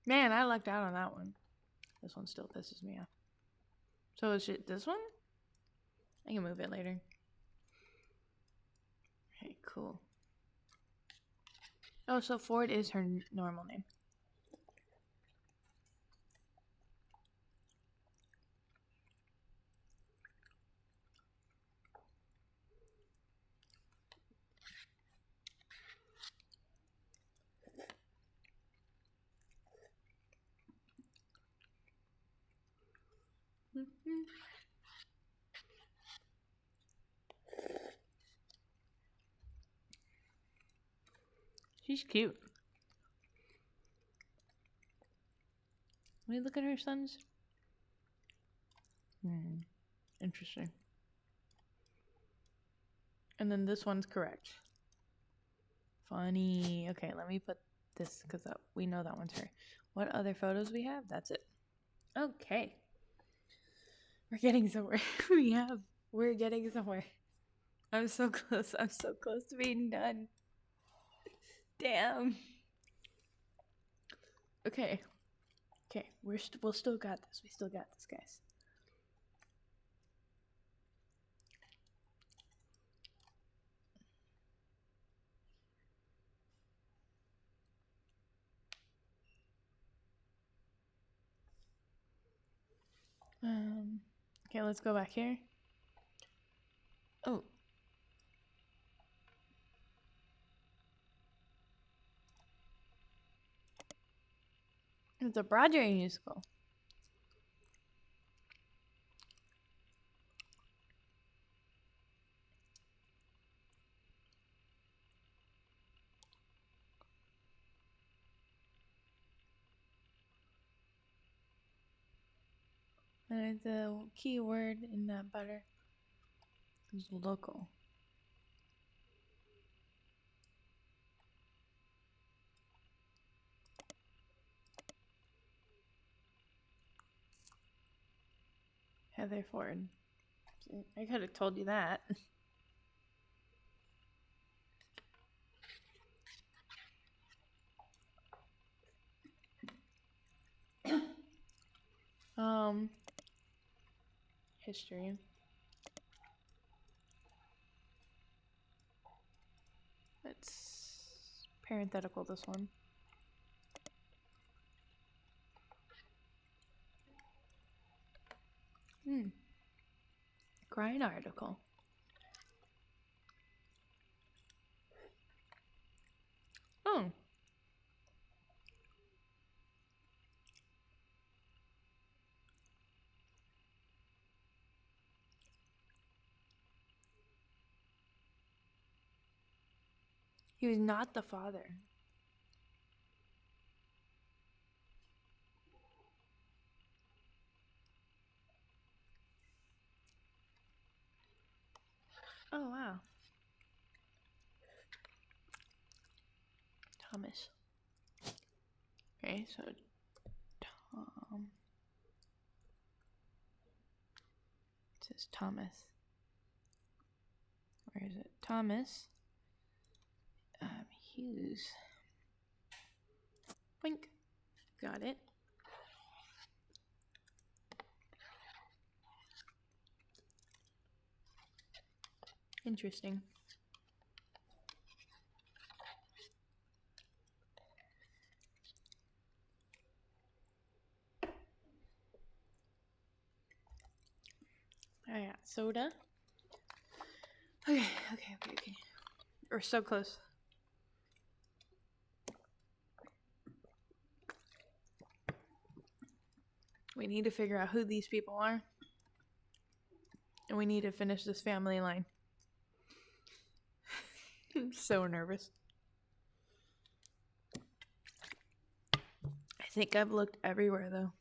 Man, I lucked out on that one. This one still pisses me off. So is it this one? I can move it later. Okay, cool. Oh, so Ford is her normal name. She's cute. Let me look at her sons. Interesting. And then this one's correct. Funny. Okay, let me put this because we know that one's her. What other photos we have? That's it. Okay. We're getting somewhere. We're getting somewhere. I'm so close. I'm so close to being done. Damn. Okay. Okay. We'll still got this. We still got this, guys. Okay, let's go back here. Oh. It's a Broadway musical. And the key word in that butter is local. Heather Ford. I could have told you that. History. Let's parenthetical this one. Grind article. Oh. He was not the father. Oh, wow. Thomas. Okay, so Tom. It says Thomas. Where is it? Thomas Hughes. Boink. Got it. Interesting. I got soda. Okay. We're so close. We need to figure out who these people are. And we need to finish this family line. I'm so nervous. I think I've looked everywhere, though.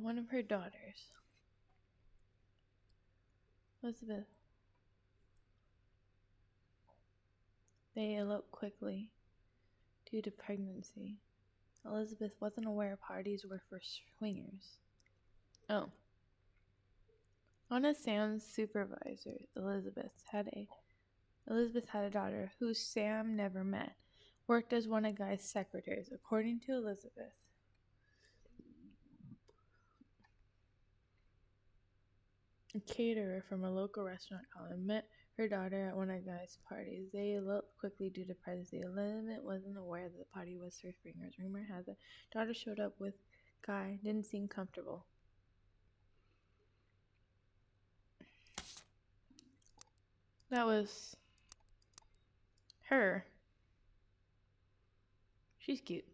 One of her daughters, Elizabeth. They eloped quickly due to pregnancy. Elizabeth wasn't aware parties were for swingers. Oh. One of Sam's supervisors, Elizabeth had a daughter who Sam never met. Worked as one of Guy's secretaries, according to Elizabeth. A caterer from a local restaurant column met her daughter at one of Guy's parties. They eloped quickly due to pregnancy. Elizabeth wasn't aware that the party was for swingers. Rumor has it daughter showed up with Guy didn't seem comfortable. That was her. She's cute.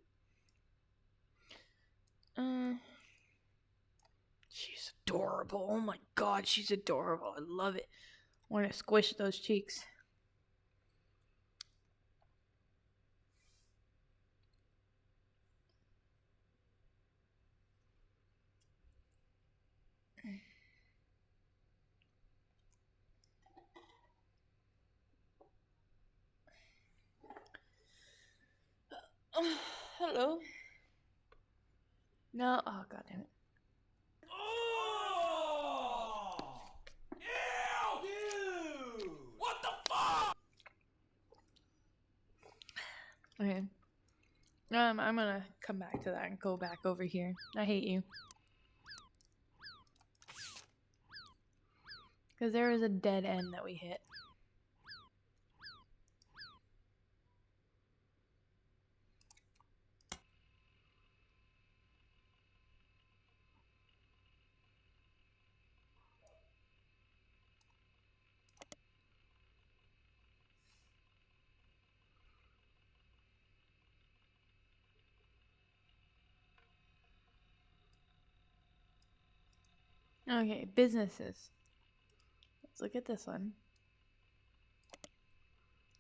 She's adorable. Oh my god, she's adorable. I love it. I want to squish those cheeks. Hello. No. Oh god damn it. Oh! Ew! Dude! What the fuck? Okay. I'm gonna come back to that and go back over here. I hate you. Because there was a dead end that we hit. Okay, businesses. Let's look at this one.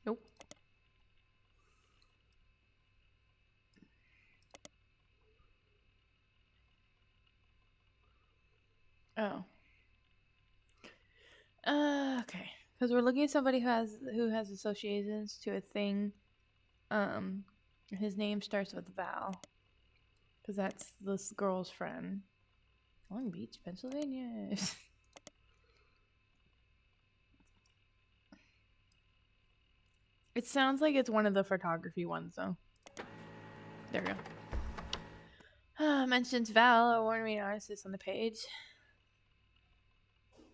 Nope. Oh. Okay. Because we're looking at somebody who has associations to a thing. His name starts with Val. Because that's this girl's friend. Long Beach, Pennsylvania. It sounds like it's one of the photography ones, though. There we go. Mentions Val, a warning artist on the page.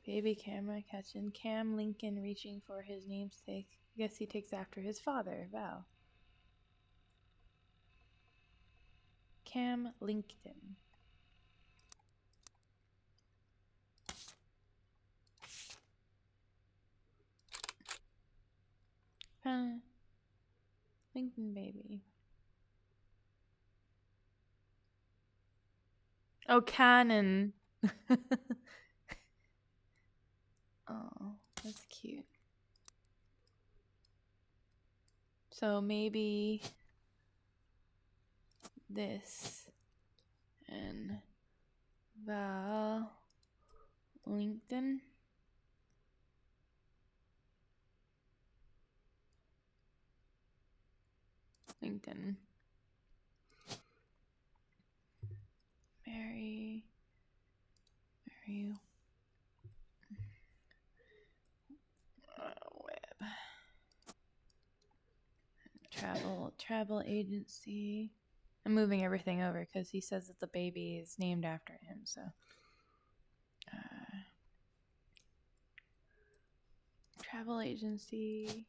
Baby camera catching Cam Lincoln reaching for his namesake. I guess he takes after his father, Val. Cam Lincoln. Lincoln baby. Oh, Cannon. Oh, that's cute. So maybe this and Val LinkedIn. LinkedIn. Mary. Web. Travel agency. I'm moving everything over because he says that the baby is named after him, so. Travel agency.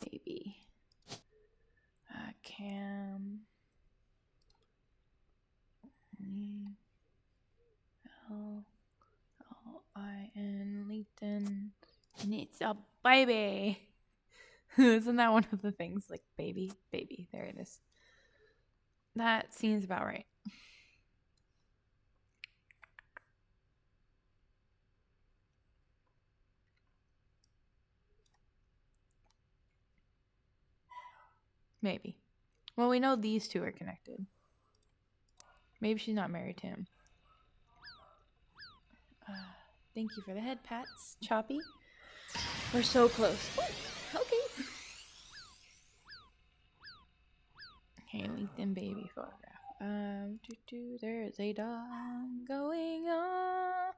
Baby. Cam. L-I-N LinkedIn. And it's a baby. Isn't that one of the things? Like baby, baby. There it is. That seems about right. Maybe. Well, we know these two are connected. Maybe she's not married to him. Thank you for the head pats, Choppy. We're so close. Okay. Okay, LinkedIn baby photograph. There's a dog going on.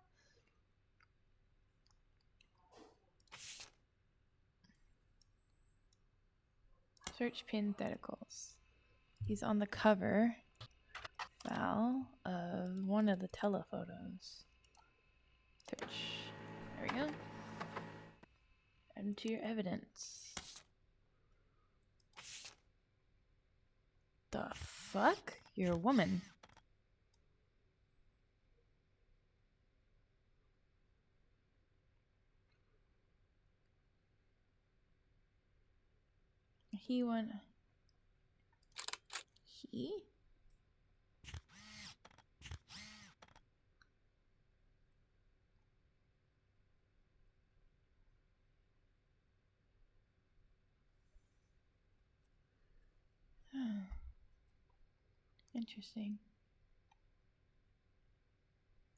Search parentheticals. He's on the cover, Val, of one of the telephotos. Search. There we go. Add into your evidence. The fuck? You're a woman. he won. He? Interesting.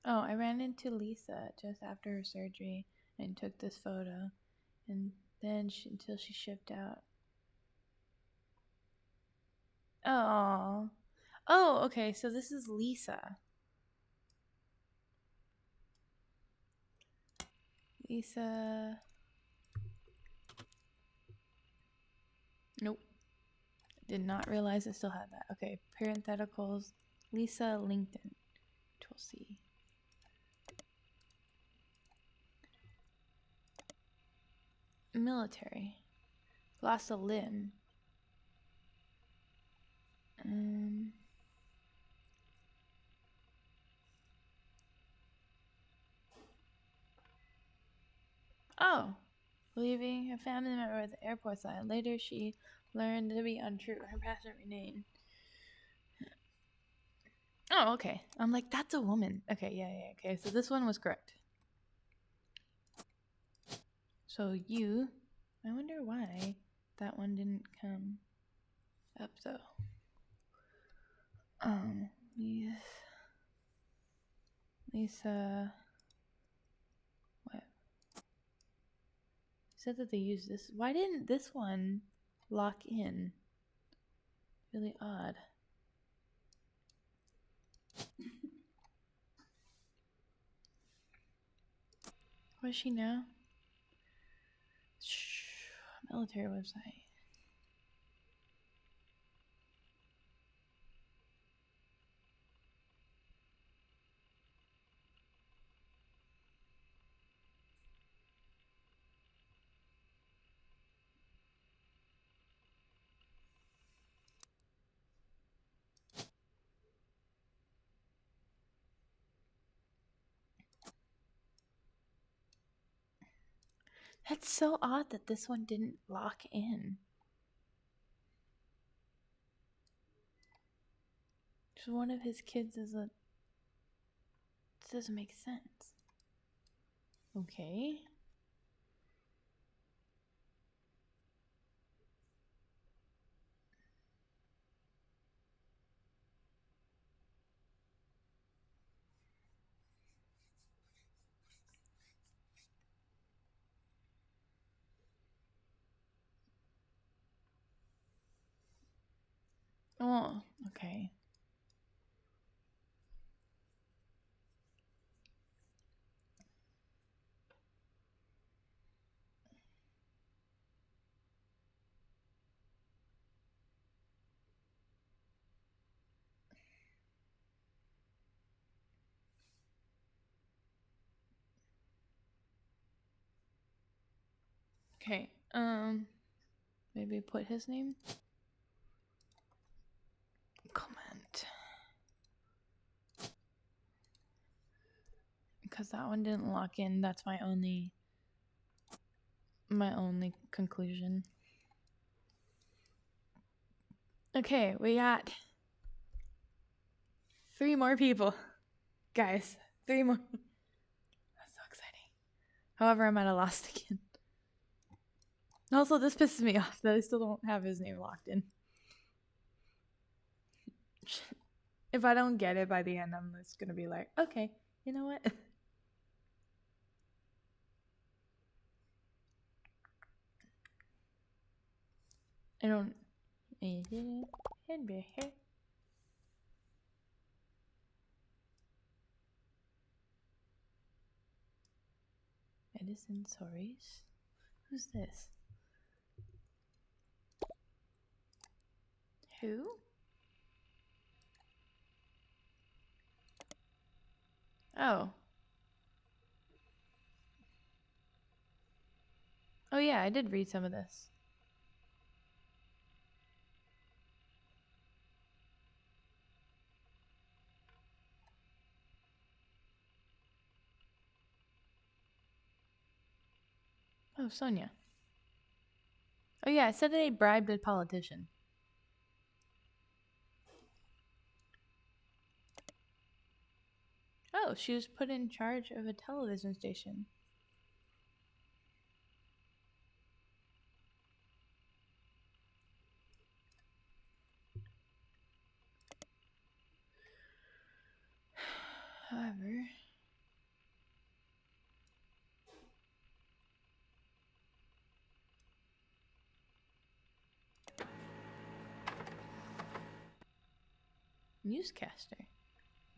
Oh, I ran into Lisa just after her surgery and took this photo. And then until she shipped out. Oh. Oh, okay. So this is Lisa. Lisa. Nope. Did not realize I still had that. Okay. Parentheticals. Lisa LinkedIn. Control C. Military. Lost a limb. Oh. Leaving a family member at the airport sign. Later, she learned to be untrue. Her passion remained. Oh, okay. I'm like, that's a woman. Okay, yeah. Okay, so this one was correct. So you, I wonder why that one didn't come up though. Lisa, what? Said that they used this. Why didn't this one lock in? Really odd. Where's she now? Military website. That's so odd that this one didn't lock in. So one of his kids is a... This doesn't make sense. Okay. Oh, okay. Okay, maybe put his name? Comment. Because that one didn't lock in, that's my only conclusion. Okay, we got 3 more people. Guys, 3 more. That's so exciting. However, I'm at a loss again. Also, this pisses me off that I still don't have his name locked in. If I don't get it by the end, I'm just gonna be like, okay, you know what? I don't. Edison Soares? Who's this? Who? Oh. Oh yeah, I did read some of this. Oh, Sonia. Oh yeah, I said that they bribed a politician. Oh, she was put in charge of a television station. However, newscaster.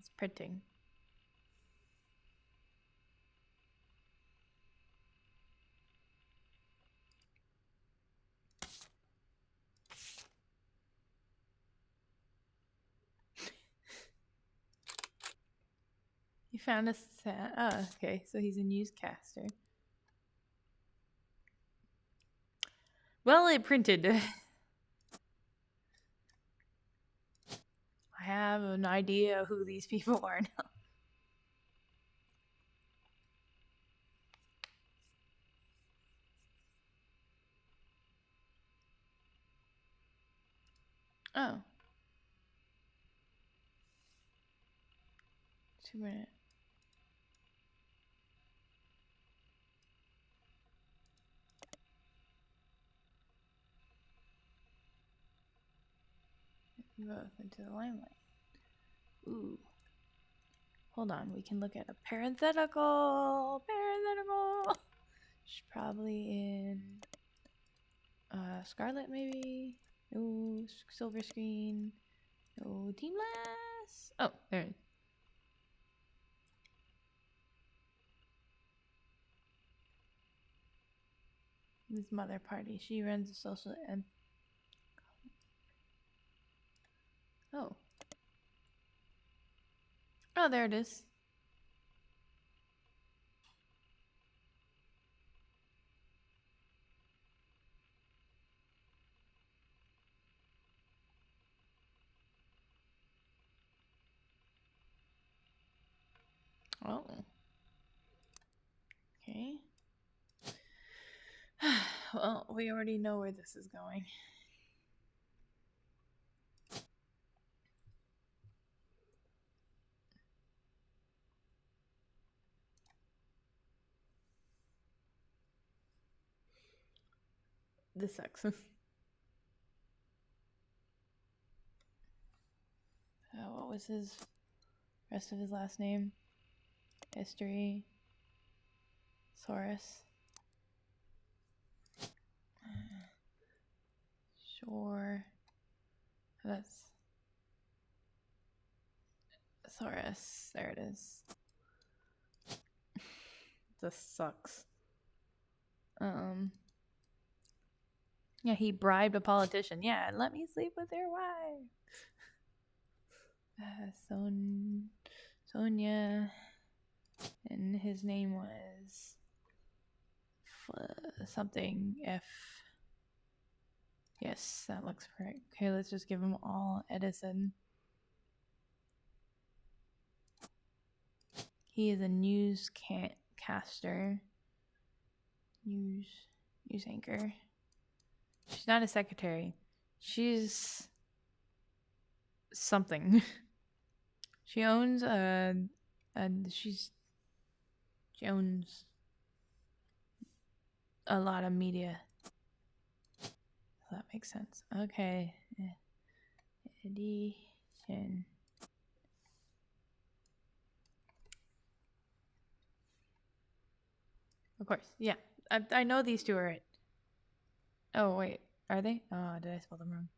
It's printing. You found a oh, okay, so he's a newscaster. Well, it printed. I have an idea who these people are now. Oh. 2 minutes. Both into the limelight. Ooh. Hold on, we can look at a parenthetical. Parenthetical. She's probably in Scarlet, maybe. No silver screen. No team blast. Oh, there it is. This mother party. She runs a social and oh. Oh, there it is. Oh. Okay. Well, we already know where this is going. This sucks. What was his rest of his last name? History. Saurus. Sure. That's Saurus. There it is. This sucks. Yeah, he bribed a politician. Yeah, let me sleep with their wife. Sonia, and his name was something F. Yes, that looks correct. Okay, let's just give them all Edison. He is a newscaster. News anchor. She's not a secretary. She's something. She owns she owns a lot of media. So that makes sense. Okay. Edition. Of course. Yeah. I know these two are it. Oh, wait. Are they? Oh, did I spell them wrong?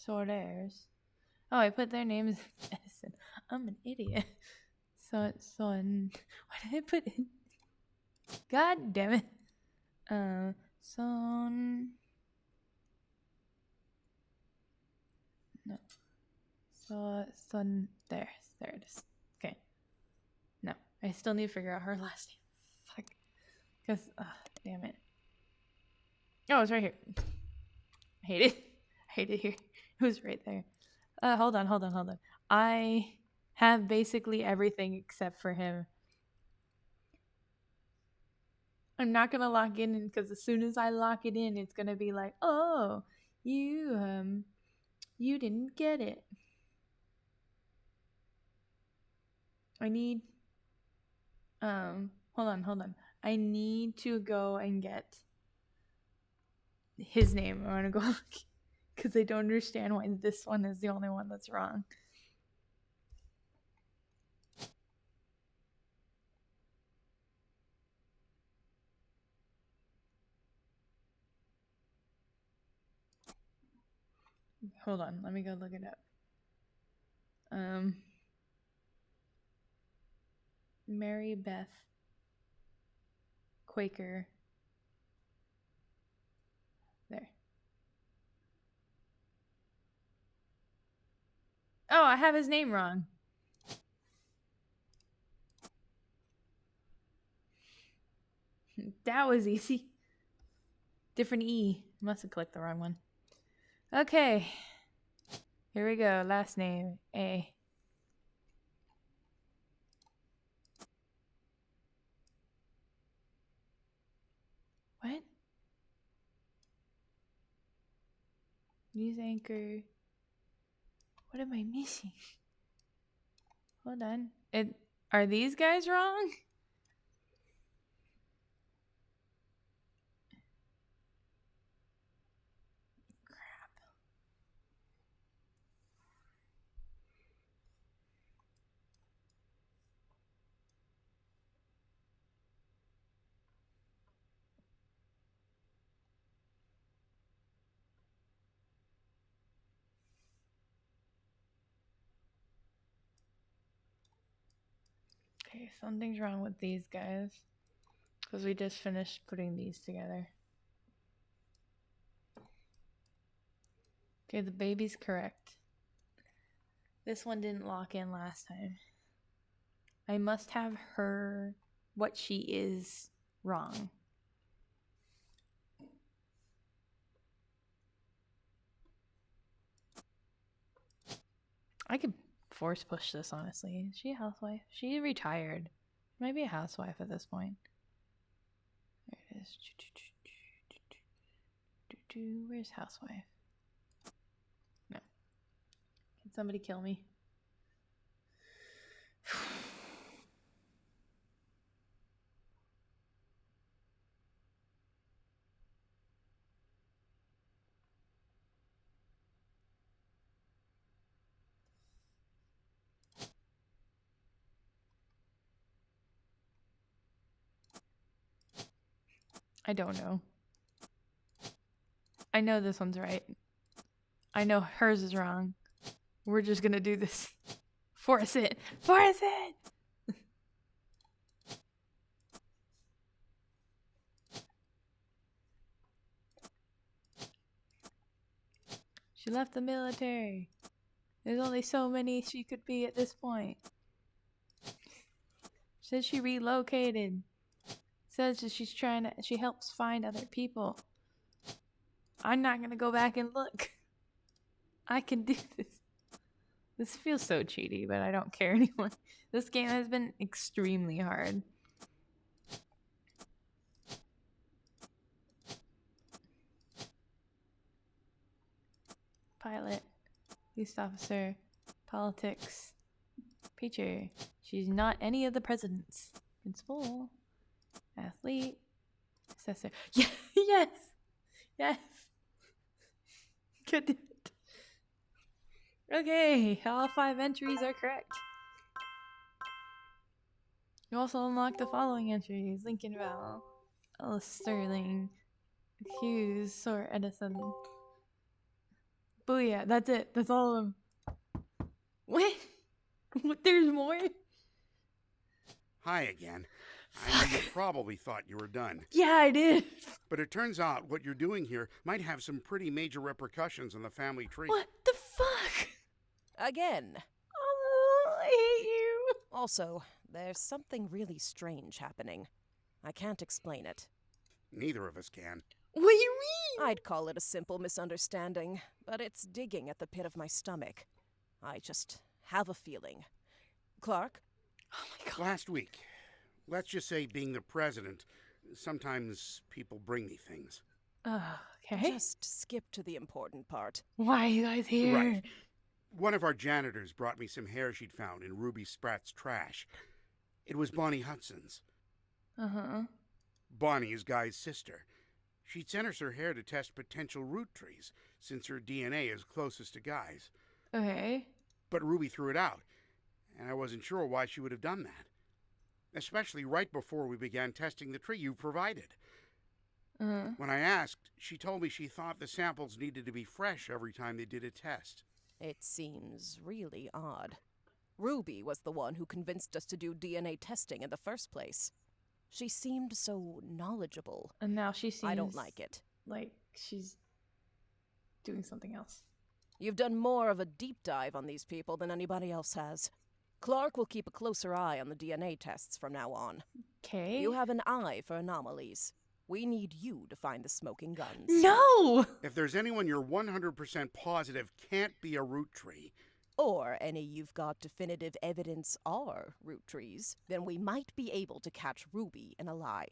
Sorters. Oh, I put their names in Edison. I'm an idiot. Why did I put in? God damn it. Son. No. There it is. Okay. No, I still need to figure out her last name. Fuck. Because, damn it. Oh, it's right here. I hate it. I hate it here. It was right there. Hold on. have basically everything except for him. I'm not gonna lock it in because as soon as I lock it in, it's gonna be like, oh, you didn't get it. I need hold on. I need to go and get his name. I wanna go look because I don't understand why this one is the only one that's wrong. Hold on, let me go look it up. Mary Beth Quaker. There. Oh, I have his name wrong. That was easy. Different E. Must have clicked the wrong one. Okay. Here we go. Last name. A. What? News anchor. What am I missing? Hold on. Are these guys wrong? Okay, something's wrong with these guys. Because we just finished putting these together. Okay, the baby's correct. This one didn't lock in last time. I must have her, what she is, wrong. I could force push this, honestly. Is she a housewife? She retired. She might be a housewife at this point. There it is. Where's housewife? No. Can somebody kill me? I don't know. I know this one's right. I know hers is wrong. We're just gonna do this. Force it! Force it! She left the military. There's only so many she could be at this point. Says she relocated. Says that she helps find other people. I'm not gonna go back and look. I can do this. This feels so cheaty, but I don't care anymore. This game has been extremely hard. Pilot, police officer, politics, preacher. She's not any of the presidents. Principal, athlete, assessor. Yeah, yes, yes. Good. Okay, all 5 entries are correct. You also unlock the following entries: Lincoln Val, Ellis Sterling, Hughes, or Edison. Booyah, that's it. That's all of them. What? There's more? Hi again. I know you probably thought you were done. Yeah, I did. But it turns out what you're doing here might have some pretty major repercussions on the family tree. What the fuck? Again. Oh, I hate you. Also, there's something really strange happening. I can't explain it. Neither of us can. What do you mean? I'd call it a simple misunderstanding, but it's digging at the pit of my stomach. I just have a feeling. Clark? Oh my god. Last week. Let's just say, being the president, sometimes people bring me things. Okay. Just skip to the important part. Why are you guys here? Right. One of our janitors brought me some hair she'd found in Ruby Spratt's trash. It was Bonnie Hudson's. Uh-huh. Bonnie is Guy's sister. She'd sent us her hair to test potential root trees, since her DNA is closest to Guy's. Okay. But Ruby threw it out, and I wasn't sure why she would have done that. Especially right before we began testing the tree you provided. Uh-huh. When I asked, she told me she thought the samples needed to be fresh every time they did a test. It seems really odd. Ruby was the one who convinced us to do DNA testing in the first place. She seemed so knowledgeable. And now she seems I don't like it. like she's doing something else. You've done more of a deep dive on these people than anybody else has. Clark will keep a closer eye on the DNA tests from now on. Okay. You have an eye for anomalies. We need you to find the smoking guns. No! If there's anyone you're 100% positive can't be a root tree, Or any you've got definitive evidence are root trees, then we might be able to catch Ruby in a lie.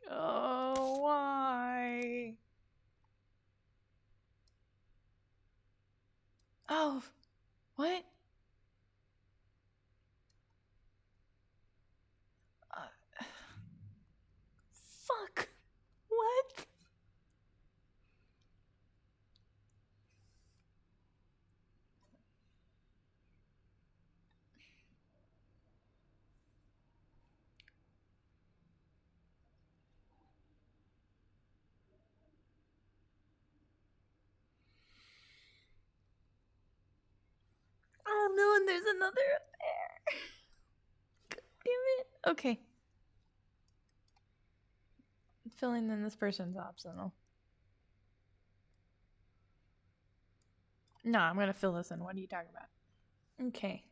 Oh, why? Oh, what? Fuck. What? Oh no, and there's another there. God damn it. Okay. Filling in this person's optional. No, I'm gonna fill this in. What are you talking about? Okay.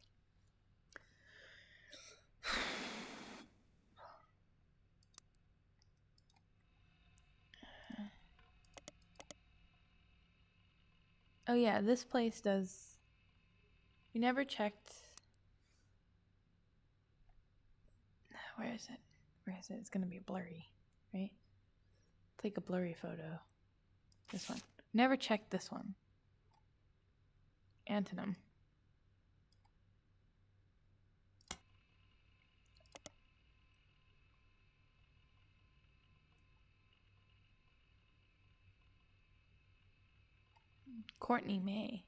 Oh yeah, this place does. We never checked. Where is it? Where is it? It's gonna be blurry, right? Take a blurry photo. This one. Never checked this one. Antonym. Courtney May.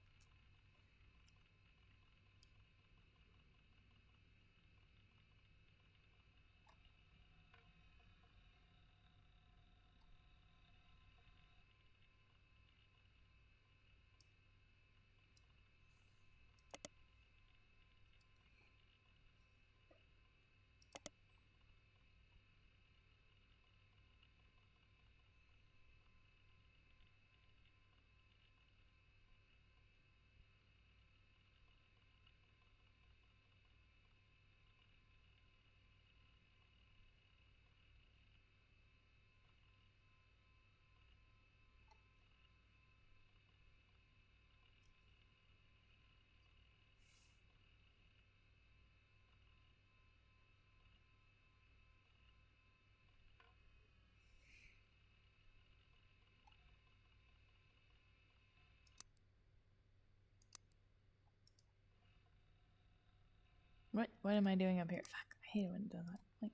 What am I doing up here? Fuck, I hate it when it does that. Like,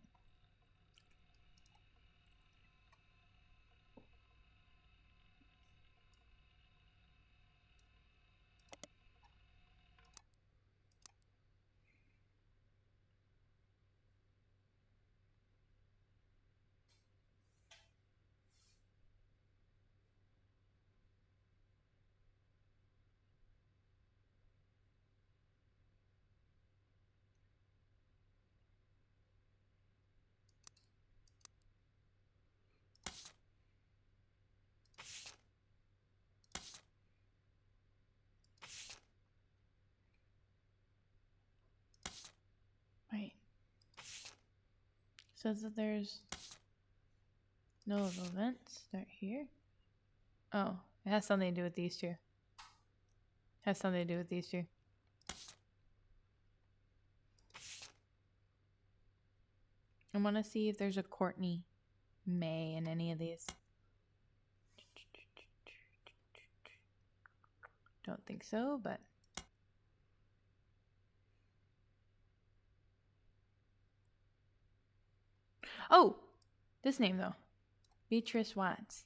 Says that there's no events start here. Oh, it has something to do with these two. Has something to do with these two. I want to see if there's a Courtney May in any of these. Don't think so, but oh, this name though, Beatrice Watts.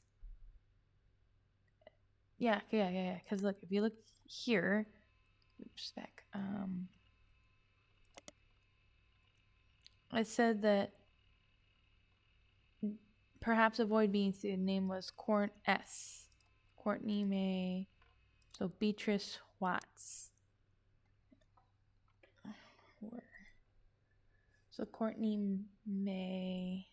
Yeah. Because look, if you look here, oops, back. It said that perhaps avoid being seen. The name was Courtney May. So Beatrice Watts. So Courtney May.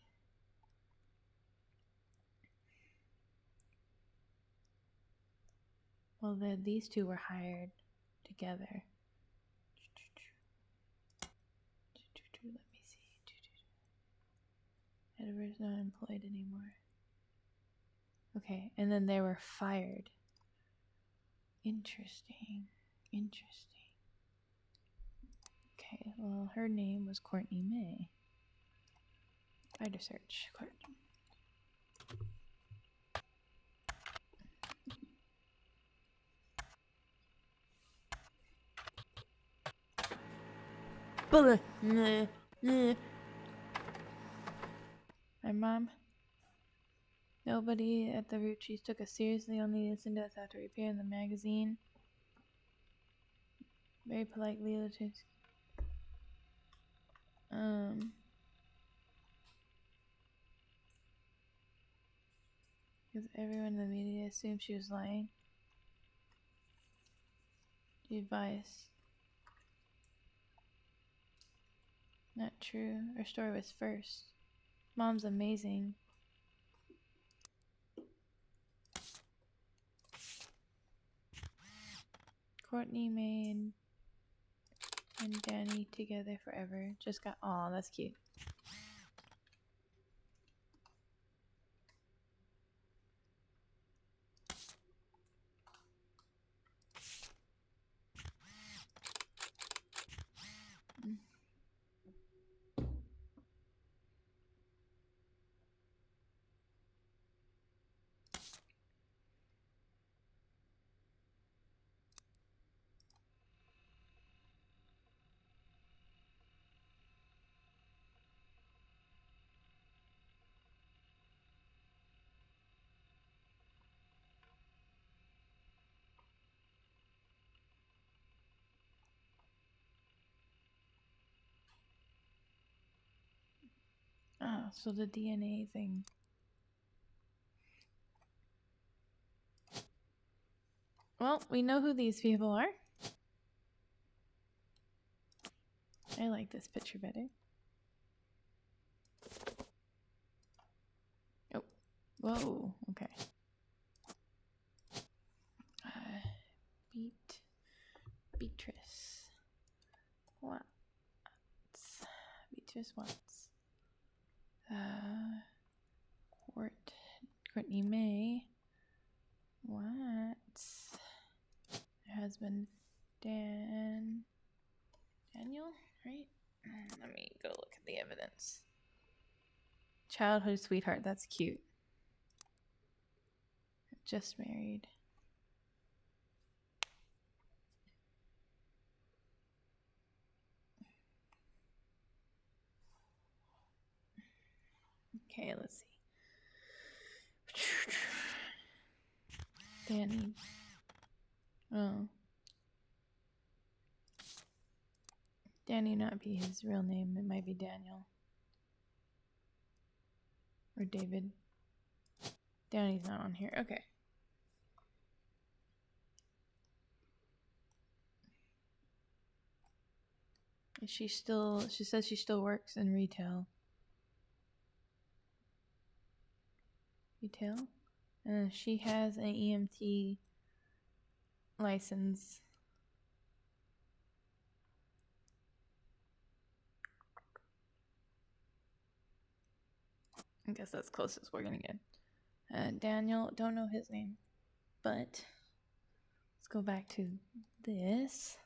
Well, these two were hired together. Let me see. Edward's not employed anymore. Okay, and then they were fired. Interesting. Okay, well, her name was Courtney May. Fighter search. Courtney. My mom. Nobody at the Roottrees took us seriously, only listened to us after we appeared in the magazine. Very politely, because everyone in the media assumed she was lying. The advice. Not true. Her story was first. Mom's amazing. Courtney May and Danny together forever. Just got. Aw, that's cute. Oh, so the DNA thing. Well, we know who these people are. I like this picture better. Oh, whoa, okay. Beatrice Watts. Beatrice Watts. Courtney May Watts. Her husband Daniel, right? Let me go look at the evidence. Childhood sweetheart, that's cute. Just married. Okay, let's see. Danny. Oh. Danny not be his real name. It might be Daniel. Or David. Danny's not on here. Okay. She says she still works in retail. And she has an EMT license. I guess that's closest we're gonna get. Daniel, don't know his name, but let's go back to this.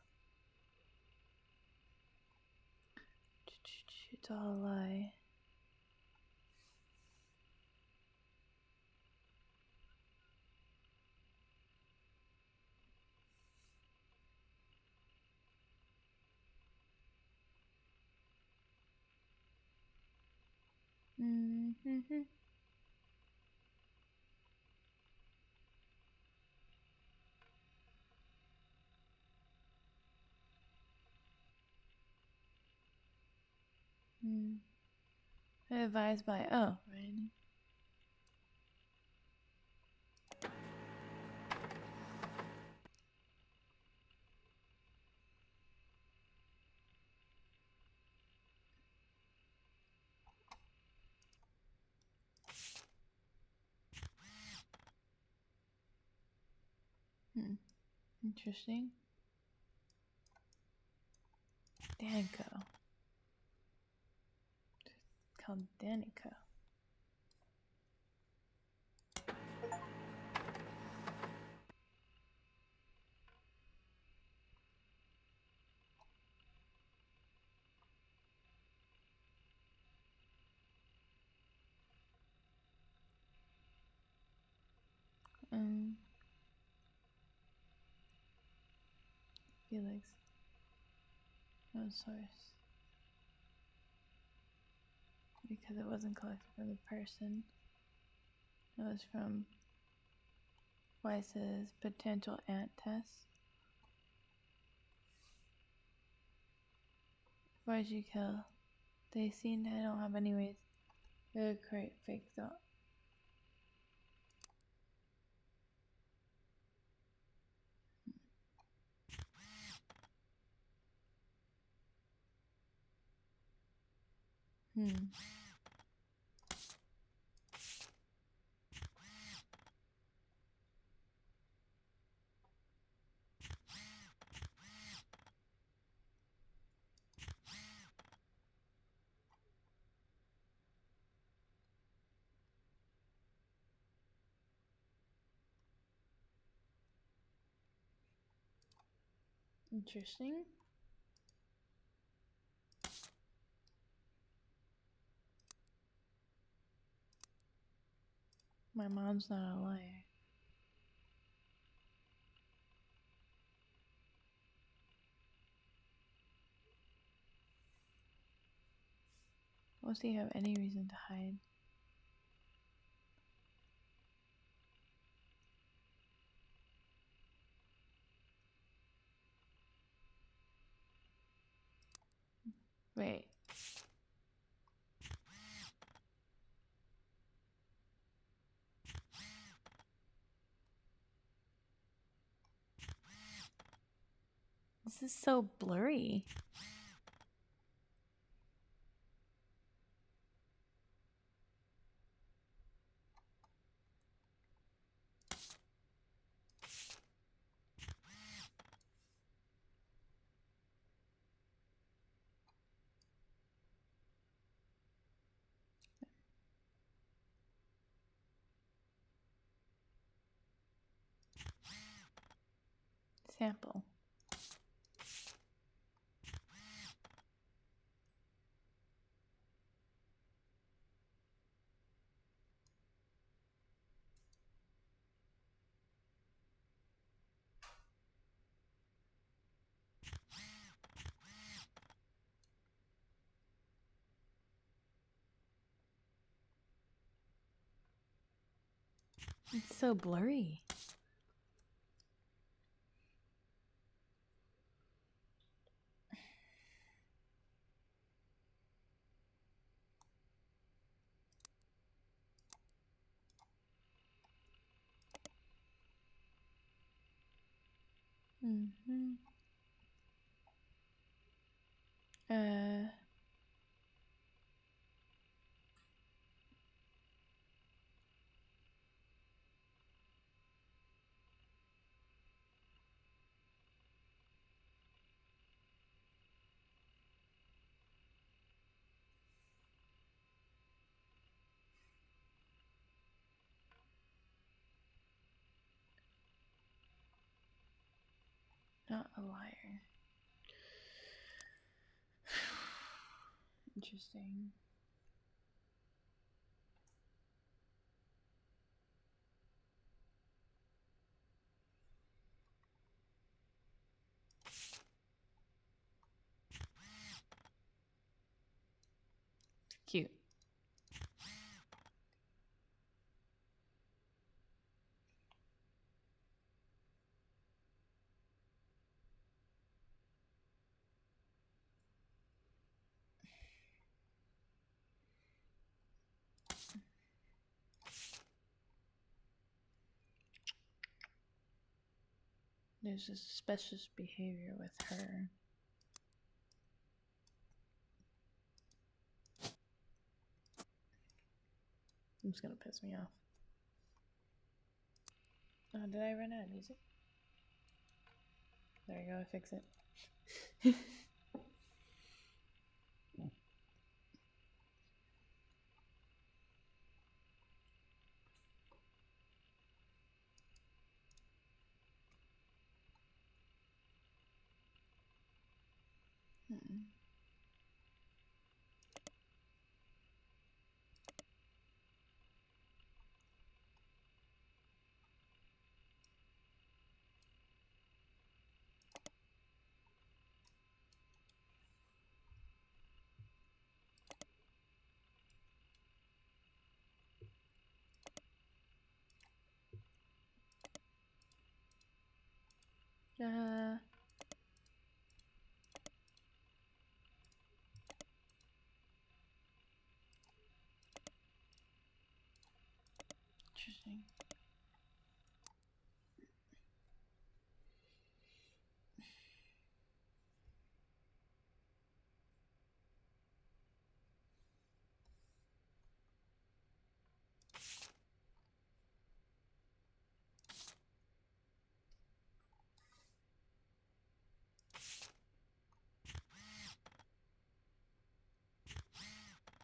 It's all a lie. Mm-hmm. Advised by right. Interesting. Danico. It's called Danico. Felix. No source. Because it wasn't collected from the person. It was from Weiss's potential aunt test. Why'd you kill? They seem I don't have any ways to create fake thought. Interesting. My mom's not a liar. Does he have any reason to hide? Wait. This is so blurry. Sample. It's so blurry. Uh, Not a liar. Interesting. Cute. There's a suspicious behavior with her. It's gonna piss me off. Oh, did I run out of music? There you go, I fix it. Hmm. Uh, Interesting.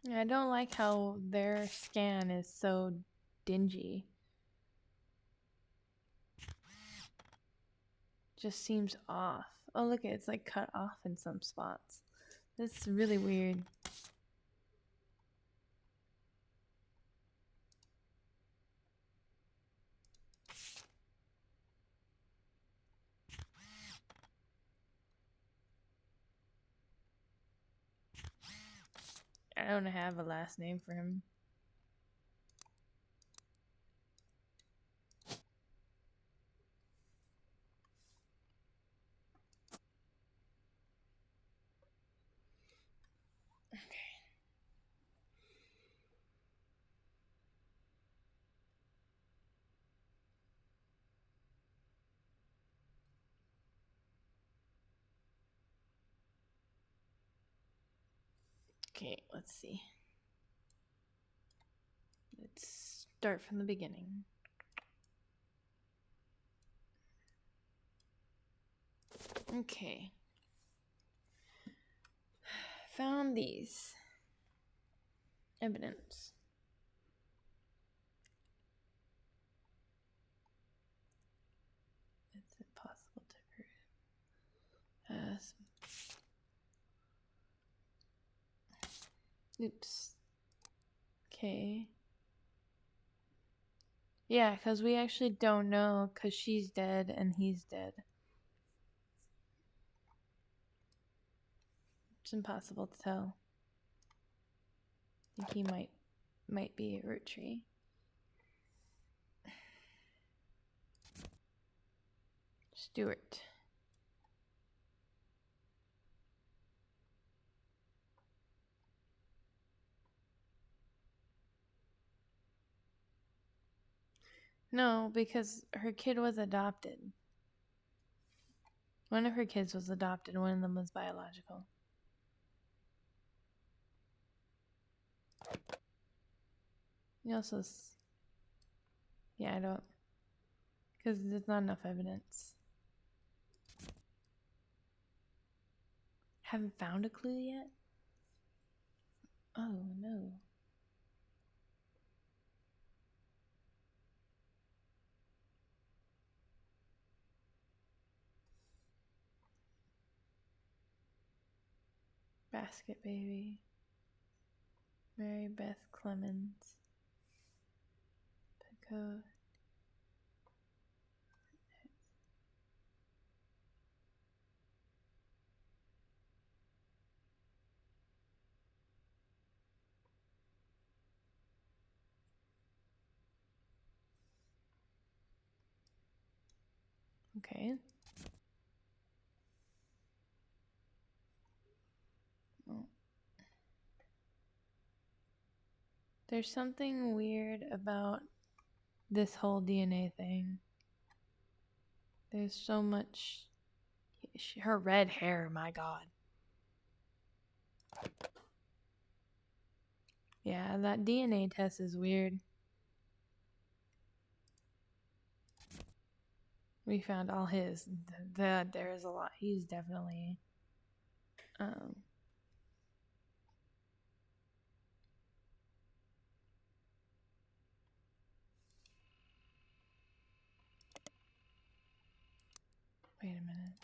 Yeah, I don't like how their scan is so dingy. Just seems off. Oh, look, it's like cut off in some spots. That's really weird. I don't have a last name for him. Okay, let's see. Let's start from the beginning. Okay. Found these. Evidence. It's impossible to prove. Oops. Okay. Yeah, because we actually don't know because she's dead and he's dead. It's impossible to tell. I think he might be a root tree. Stewart. No, because her kid was adopted. One of her kids was adopted, one of them was biological. You also, yeah, I don't, because there's not enough evidence. Haven't found a clue yet? Oh, no. Basket Baby. Mary Beth Clemens. Pico. Okay. Oh. There's something weird about this whole DNA thing. There's so much. Her red hair, my god. Yeah, that DNA test is weird. We found all his. There is a lot. He's definitely. Wait a minute.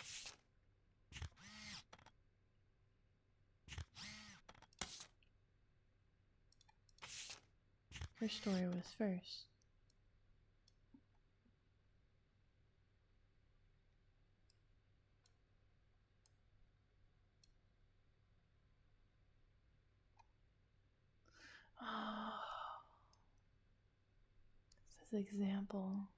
Her story was first. Oh. This is example.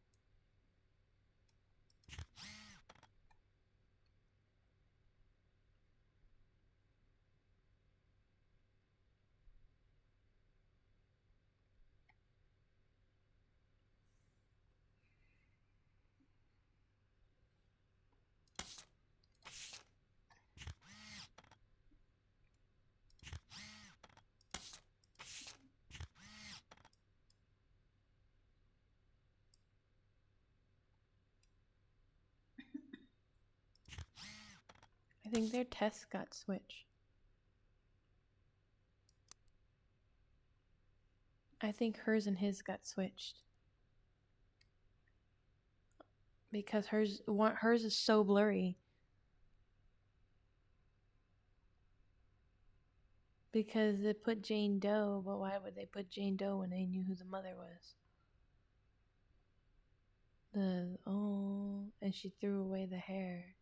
I think their tests got switched. I think hers and his got switched. Because hers is so blurry. Because they put Jane Doe, but why would they put Jane Doe when they knew who the mother was? And she threw away the hair.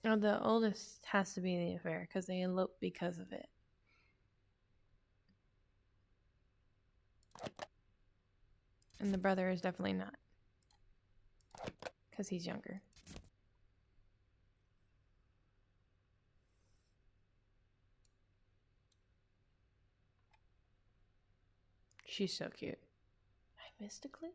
Oh, the oldest has to be the affair because they eloped because of it. And the brother is definitely not. Because he's younger. She's so cute. I missed a clue?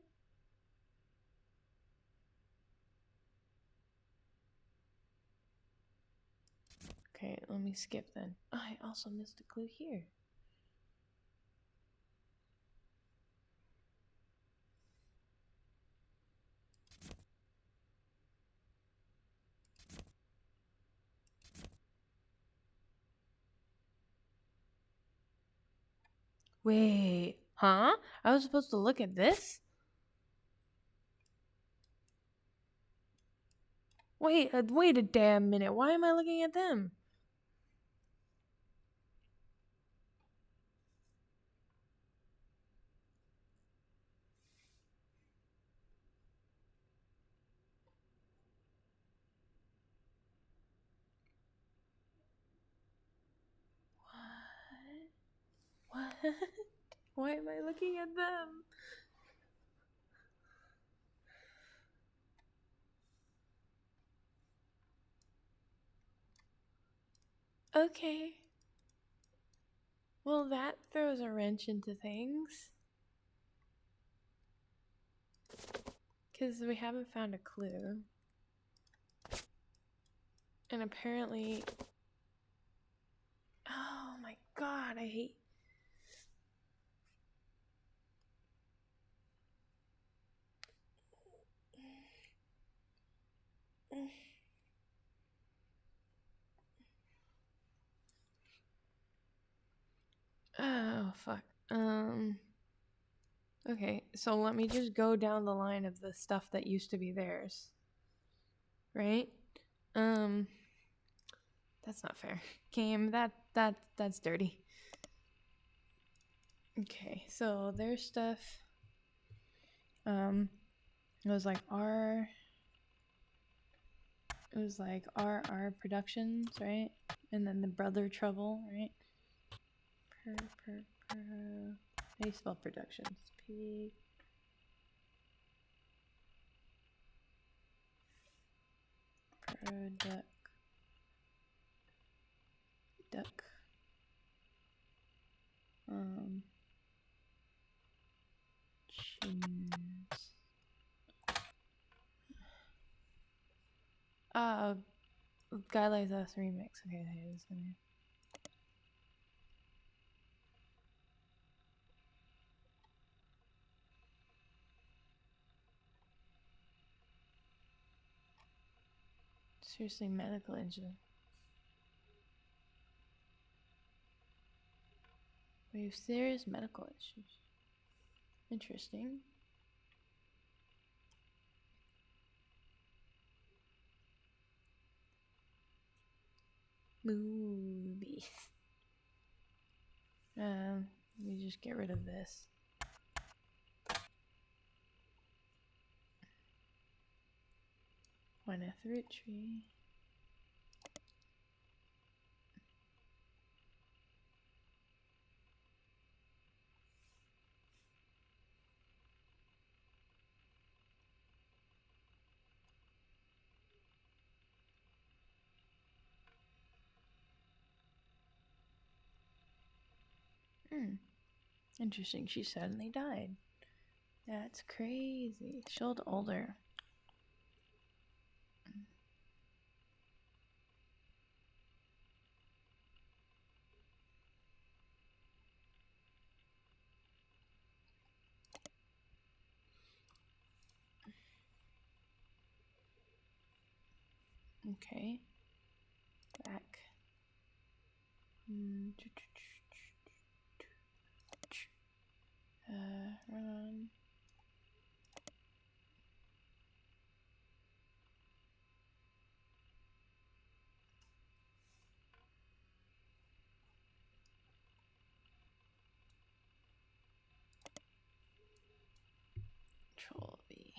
Okay, let me skip then. I also missed a clue here. Wait, huh? I was supposed to look at this? Wait a damn minute. Why am I looking at them? What? What? Why am I looking at them? Okay. Well, that throws a wrench into things. Because we haven't found a clue. And apparently... Oh my god, I hate... fuck. Okay, so let me just go down the line of the stuff that used to be theirs. Right? That's not fair. Game, that's dirty. Okay, so their stuff it was like R Productions, right? And then the Brother Trouble, right? How do you spell Productions? P Product Duck. Chins. Guy Like Us remix. Okay, hey, this gonna. Seriously, medical engine. We have serious medical issues. Interesting. Movies. Let me just get rid of this. One a fruit tree. Interesting. She suddenly died. That's crazy. She looked older. Okay. Back. Run. Control V.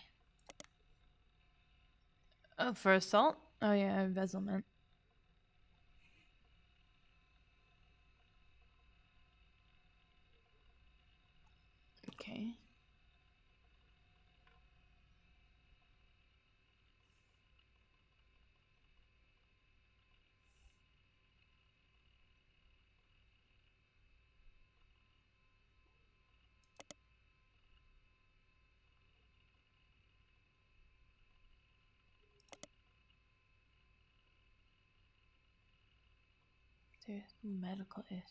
Oh, for assault? Oh yeah, embezzlement. Okay. There's medical issues.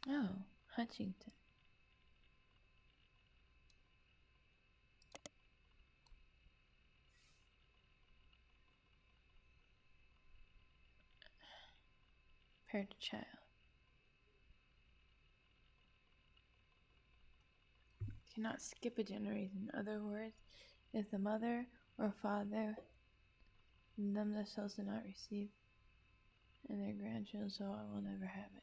Oh, Huntington. Parent to child. Cannot skip a generation. In other words, if the mother or father them themselves do not receive and their grandchildren, so I will never have it.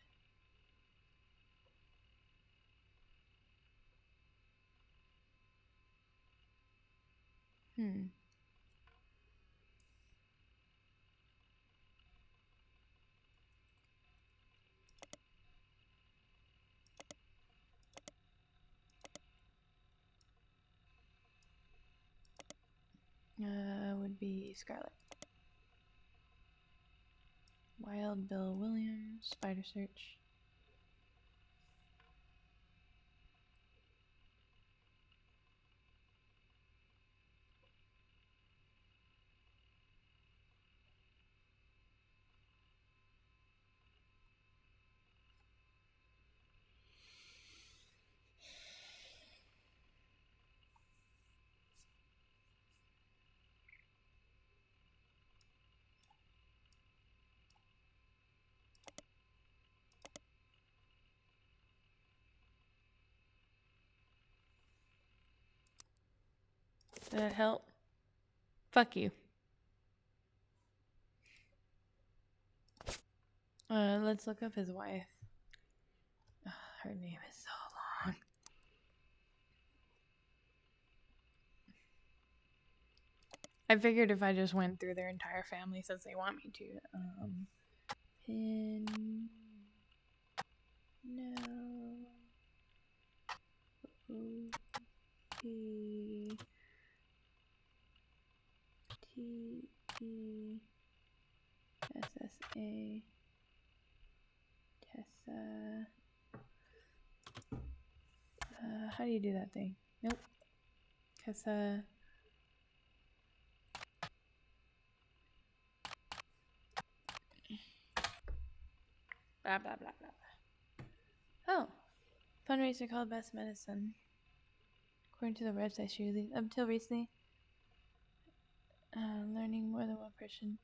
Would be Scarlet. Wild Bill Williams, Spider Search. Did that help? Fuck you. Let's look up his wife. Ugh, her name is so long. I figured if I just went through their entire family since they want me to. Pin. No. O. P. T. E. S. S. A. Tessa. How do you do that thing? Nope. Tessa. Blah, blah, blah, blah. Oh. Fundraiser called Best Medicine. According to the website, she released up until recently. Learning more than one person.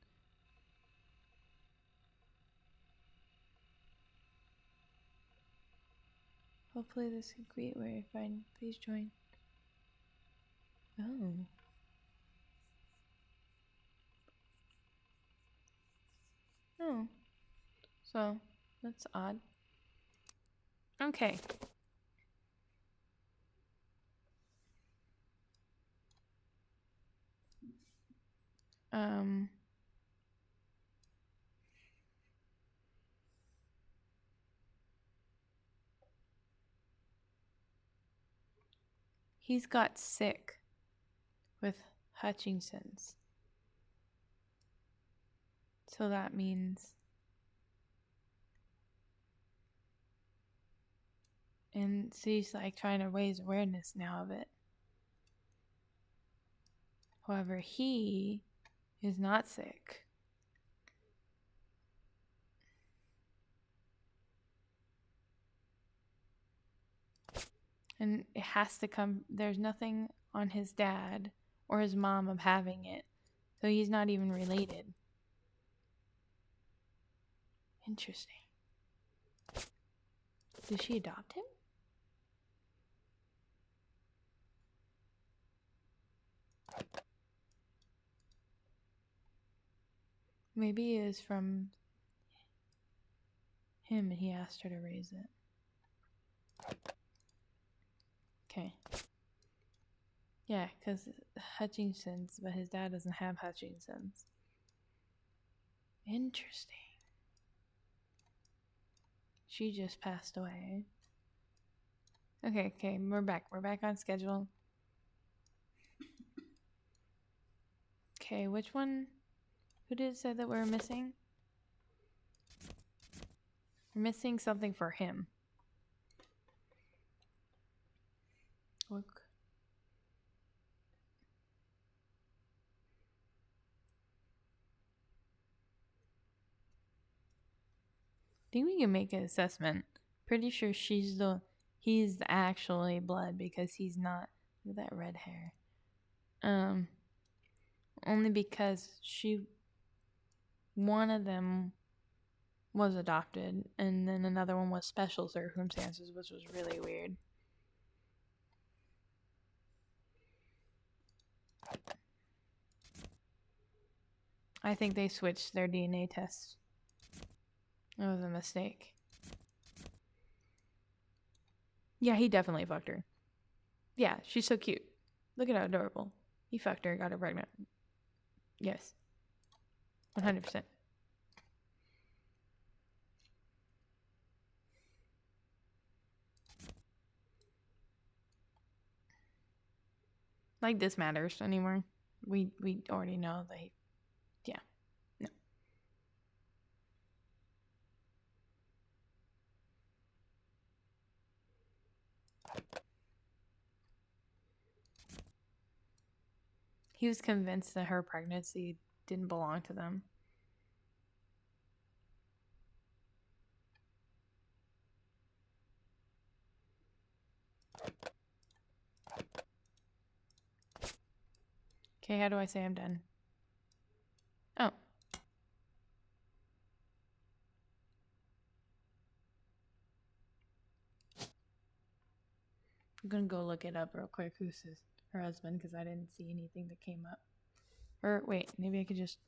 Hopefully this is a great way to find. Please join. Oh. Oh. So, that's odd. Okay. He's got sick with Hutchinson's. So that means... And she's like trying to raise awareness now of it. However, he is not sick. And it has to come, there's nothing on his dad or his mom of having it. So he's not even related. Interesting. Did she adopt him? Maybe it is from him and he asked her to raise it. Okay. Yeah, because Hutchinson's, but his dad doesn't have Hutchinson's. Interesting. She just passed away. Okay, we're back. We're back on schedule. Okay, which one? Who did it say that we were missing? We're missing something for him. Look. I think we can make an assessment. Pretty sure he's actually blood because he's not. Look at that red hair. Only because one of them was adopted and then another one was special circumstances, which was really weird. I think they switched their DNA tests. It was a mistake. Yeah, he definitely fucked her. Yeah, she's so cute. Look at how adorable. He fucked her, got her pregnant. Yes. 100%. Like this matters anymore. We already know that yeah. No. He was convinced that her pregnancy didn't belong to them. Okay, how do I say I'm done? Oh. I'm gonna go look it up real quick. Who's her husband because I didn't see anything that came up. Or wait, maybe I could just.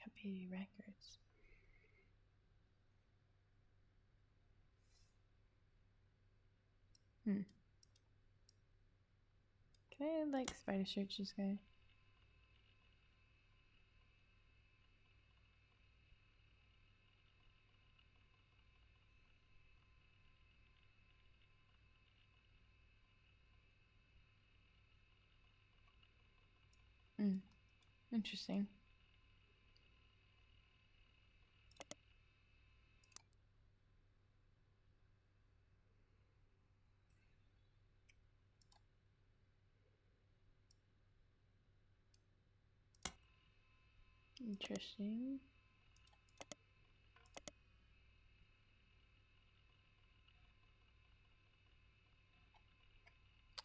Copy records. Can I like spider search this guy? Interesting. Interesting.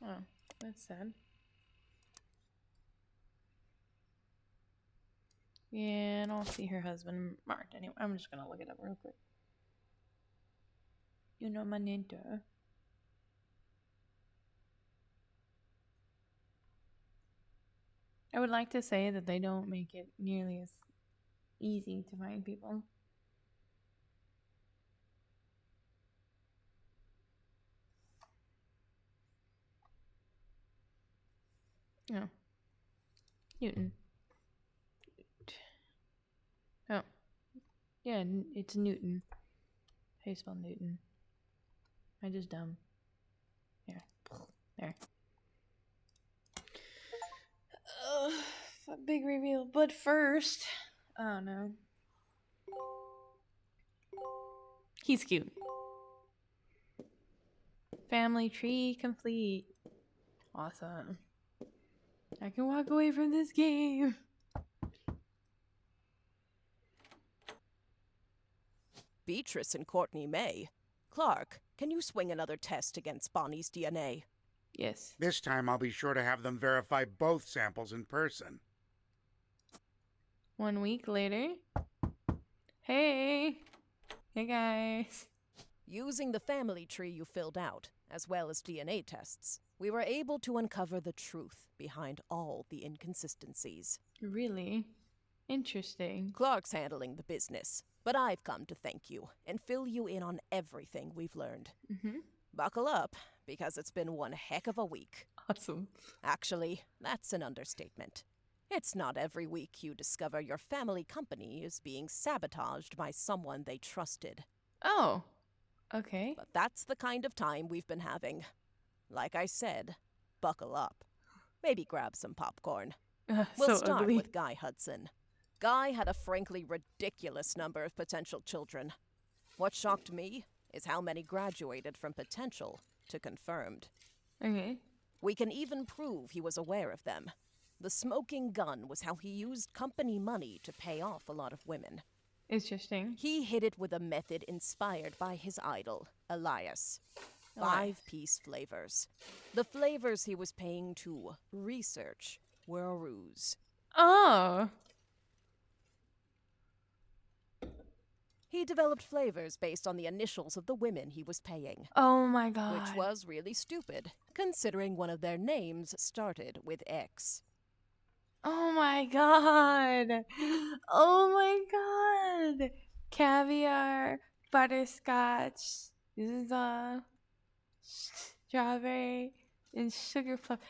Oh, that's sad. Yeah, I don't see her husband marked anyway. I'm just gonna look it up real quick. You know my Ninja. I would like to say that they don't make it nearly as easy to find people. Oh. Newton. Oh. Yeah, it's Newton. How do you spell Newton? I just dumb. There. There. A big reveal. But first... Oh, no. He's cute. Family tree complete. Awesome. I can walk away from this game. Beatrice and Courtney May. Clark, can you swing another test against Bonnie's DNA? Yes. This time I'll be sure to have them verify both samples in person. 1 week later. Hey. Hey, guys. Using the family tree you filled out, as well as DNA tests, we were able to uncover the truth behind all the inconsistencies. Really? Interesting. Clark's handling the business, but I've come to thank you and fill you in on everything we've learned. Buckle up, because it's been one heck of a week. Awesome. Actually, that's an understatement. It's not every week you discover your family company is being sabotaged by someone they trusted. Oh. Okay. But that's the kind of time we've been having. Like I said, buckle up. Maybe grab some popcorn. We'll so start ugly. with Guy Hudson. Guy had a frankly ridiculous number of potential children. What shocked me is how many graduated from potential to confirmed. Okay. We can even prove he was aware of them. The smoking gun was how he used company money to pay off a lot of women. Interesting. He hid it with a method inspired by his idol, Elias. 5-piece flavors. The flavors he was paying to research were a ruse. Oh. He developed flavors based on the initials of the women he was paying, Oh my god. which was really stupid, considering one of their names started with X. Oh my god. Oh my god. Caviar, butterscotch, strawberry, and sugar plum.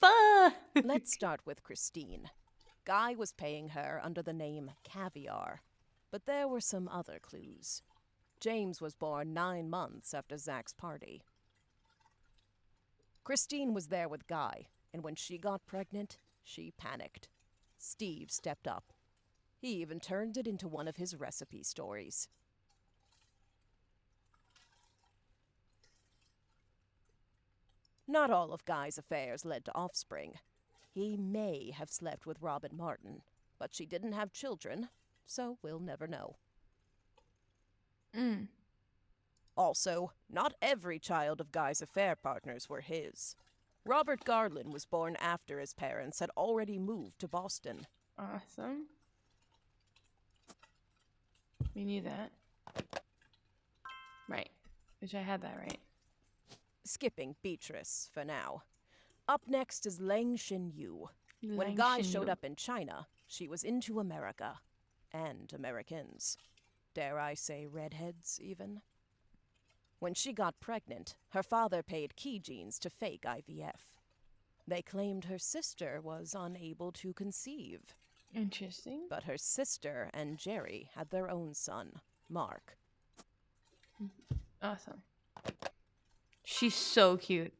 Fuck. Let's start with Christine. Guy was paying her under the name Caviar, but there were some other clues. James was born 9 months after Zach's party. Christine was there with Guy, and when she got pregnant, she panicked. Steve stepped up. He even turned it into one of his recipe stories. Not all of Guy's affairs led to offspring. He may have slept with Robin Martin, but she didn't have children, so we'll never know. Also, not every child of Guy's affair partners were his. Robert Garland was born after his parents had already moved to Boston. Awesome. We knew that. Right. Which I had that right. Skipping Beatrice for now. Up next is Lang Xin-yu. When Lang Guy Xin showed Yu. up in China, she was into America. And Americans. Dare I say redheads, even? When she got pregnant, her father paid key genes to fake IVF. They claimed her sister was unable to conceive. Interesting. But her sister and Jerry had their own son, Mark. Awesome. She's so cute.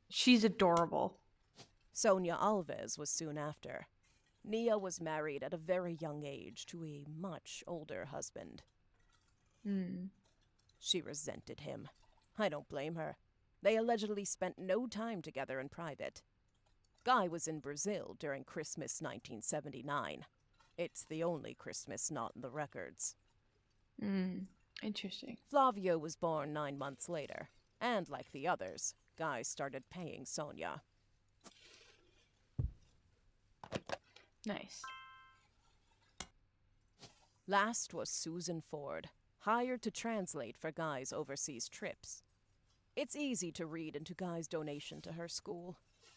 She's adorable. Sonia Alves was soon after. Nia was married at a very young age to a much older husband. She resented him. I don't blame her. They allegedly spent no time together in private. Guy was in Brazil during Christmas 1979. It's the only Christmas not in the records. Interesting. Flavio was born 9 months later, and like the others, Guy started paying Sonia. Nice. Last was Susan Ford, hired to translate for Guy's overseas trips. It's easy to read into Guy's donation to her school,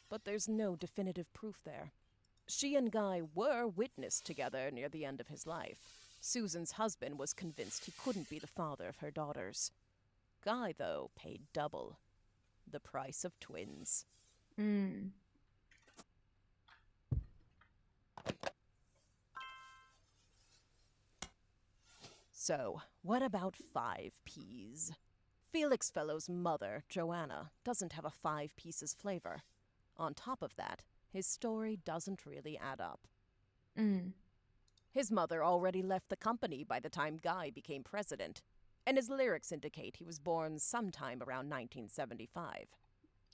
but there's no definitive proof there. She and Guy were witnessed together near the end of his life. Susan's husband was convinced he couldn't be the father of her daughters. Guy, though, paid double. The price of twins. So, what about 5Ps? Felix Fellow's mother, Joanna, doesn't have a 5 pieces flavor. On top of that, his story doesn't really add up. His mother already left the company by the time Guy became president, and his lyrics indicate he was born sometime around 1975.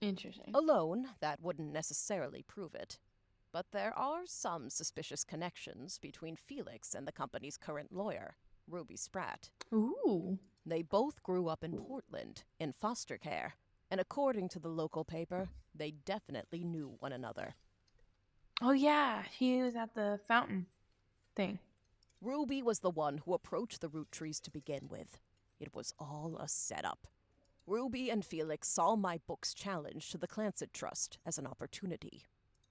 Interesting. Alone, that wouldn't necessarily prove it. But there are some suspicious connections between Felix and the company's current lawyer, Ruby Spratt. Ooh. They both grew up in Portland, in foster care, and according to the local paper, they definitely knew one another. Oh yeah, he was at the fountain thing. Ruby was the one who approached the Roottrees to begin with. It was all a setup. Ruby and Felix saw my book's challenge to the Clancet Trust as an opportunity.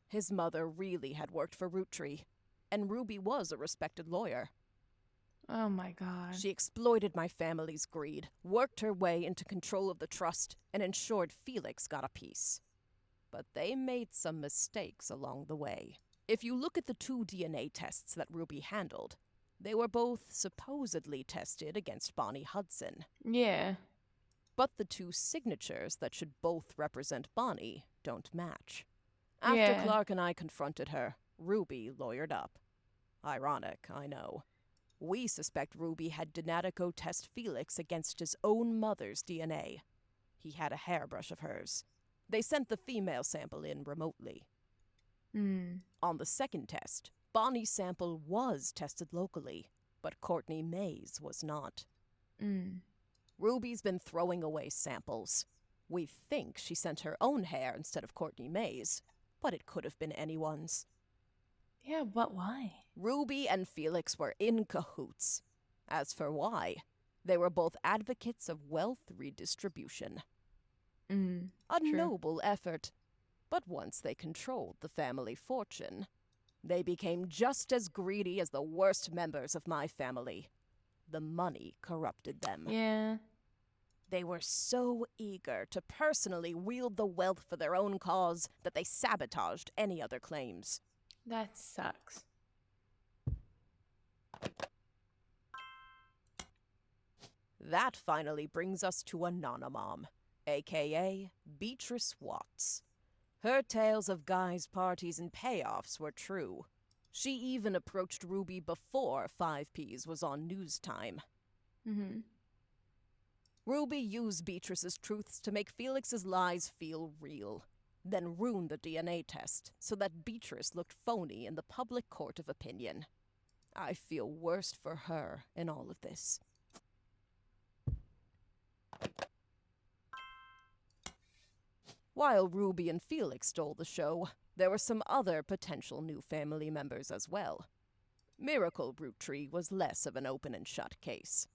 His mother really had worked for Roottree, and Ruby was a respected lawyer. Oh my god. She exploited my family's greed, worked her way into control of the trust, and ensured Felix got a piece. But they made some mistakes along the way. If you look at the 2 DNA tests that Ruby handled, they were both supposedly tested against Bonnie Hudson. Yeah. But the 2 signatures that should both represent Bonnie don't match. After Yeah. Clark and I confronted her, Ruby lawyered up. Ironic, I know. We suspect Ruby had Donatico test Felix against his own mother's DNA. He had a hairbrush of hers. They sent the female sample in remotely. On the second test, Bonnie's sample was tested locally, but Courtney May's was not. Ruby's been throwing away samples. We think she sent her own hair instead of Courtney May's, but it could have been anyone's. Yeah, but why? Ruby and Felix were in cahoots. As for why, they were both advocates of wealth redistribution. A True. noble effort. But once they controlled the family fortune, they became just as greedy as the worst members of my family. The money corrupted them. Yeah. They were so eager to personally wield the wealth for their own cause that they sabotaged any other claims. That sucks. That finally brings us to Anonymom, a.k.a. Beatrice Watts. Her tales of Guy's parties and payoffs were true. She even approached Ruby before 5Ps was on news time. Ruby used Beatrice's truths to make Felix's lies feel real, then ruined the DNA test so that Beatrice looked phony in the public court of opinion. I feel worst for her in all of this. While Ruby and Felix stole the show, there were some other potential new family members as well. Miracle Roottrees was less of an open and shut case.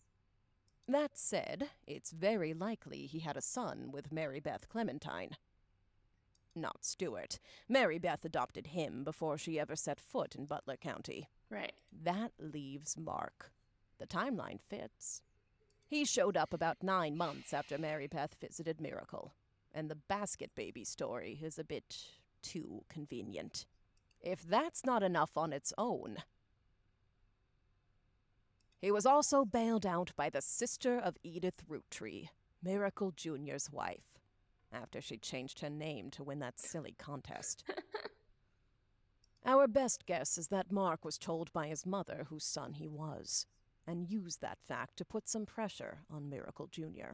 That said, it's very likely he had a son with Mary Beth Clementine. Not Stuart. Mary Beth adopted him before she ever set foot in Butler County. Right. That leaves Mark. The timeline fits. He showed up about 9 months after Mary Beth visited Miracle, and the basket baby story is a bit too convenient. If that's not enough on its own... He was also bailed out by the sister of Edith Roottree, Miracle Jr.'s wife, after she changed her name to win that silly contest. Our best guess is that Mark was told by his mother whose son he was, and used that fact to put some pressure on Miracle Jr.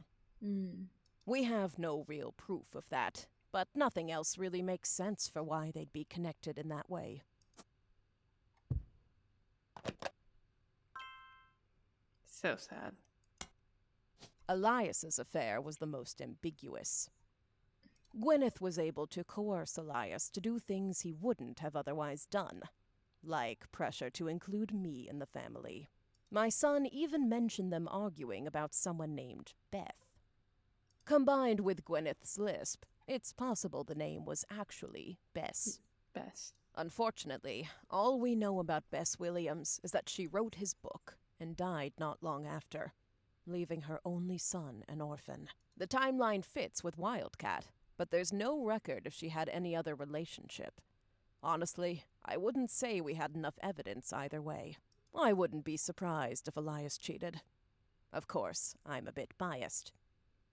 We have no real proof of that, but nothing else really makes sense for why they'd be connected in that way. So sad. Elias's affair was the most ambiguous. Gwyneth was able to coerce Elias to do things he wouldn't have otherwise done, like pressure to include me in the family. My son even mentioned them arguing about someone named Beth. Combined with Gwyneth's lisp, it's possible the name was actually Bess. Bess. Unfortunately, all we know about Bess Williams is that she wrote his book and died not long after, leaving her only son an orphan. The timeline fits with Wildcat, but there's no record if she had any other relationship. Honestly, I wouldn't say we had enough evidence either way. I wouldn't be surprised if Elias cheated. Of course, I'm a bit biased.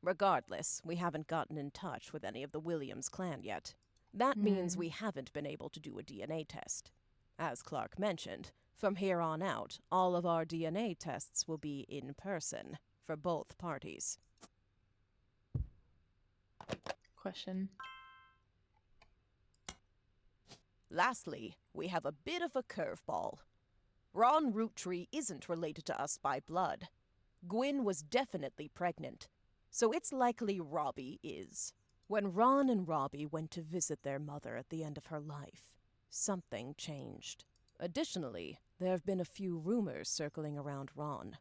Regardless, we haven't gotten in touch with any of the Williams clan yet. That means we haven't been able to do a DNA test. As Clark mentioned, from here on out, all of our DNA tests will be in person for both parties. Question. Lastly, we have a bit of a curveball. Ron Roottree isn't related to us by blood. Gwyn was definitely pregnant, so it's likely Robbie is. When Ron and Robbie went to visit their mother at the end of her life, something changed. Additionally, there have been a few rumors circling around Ron.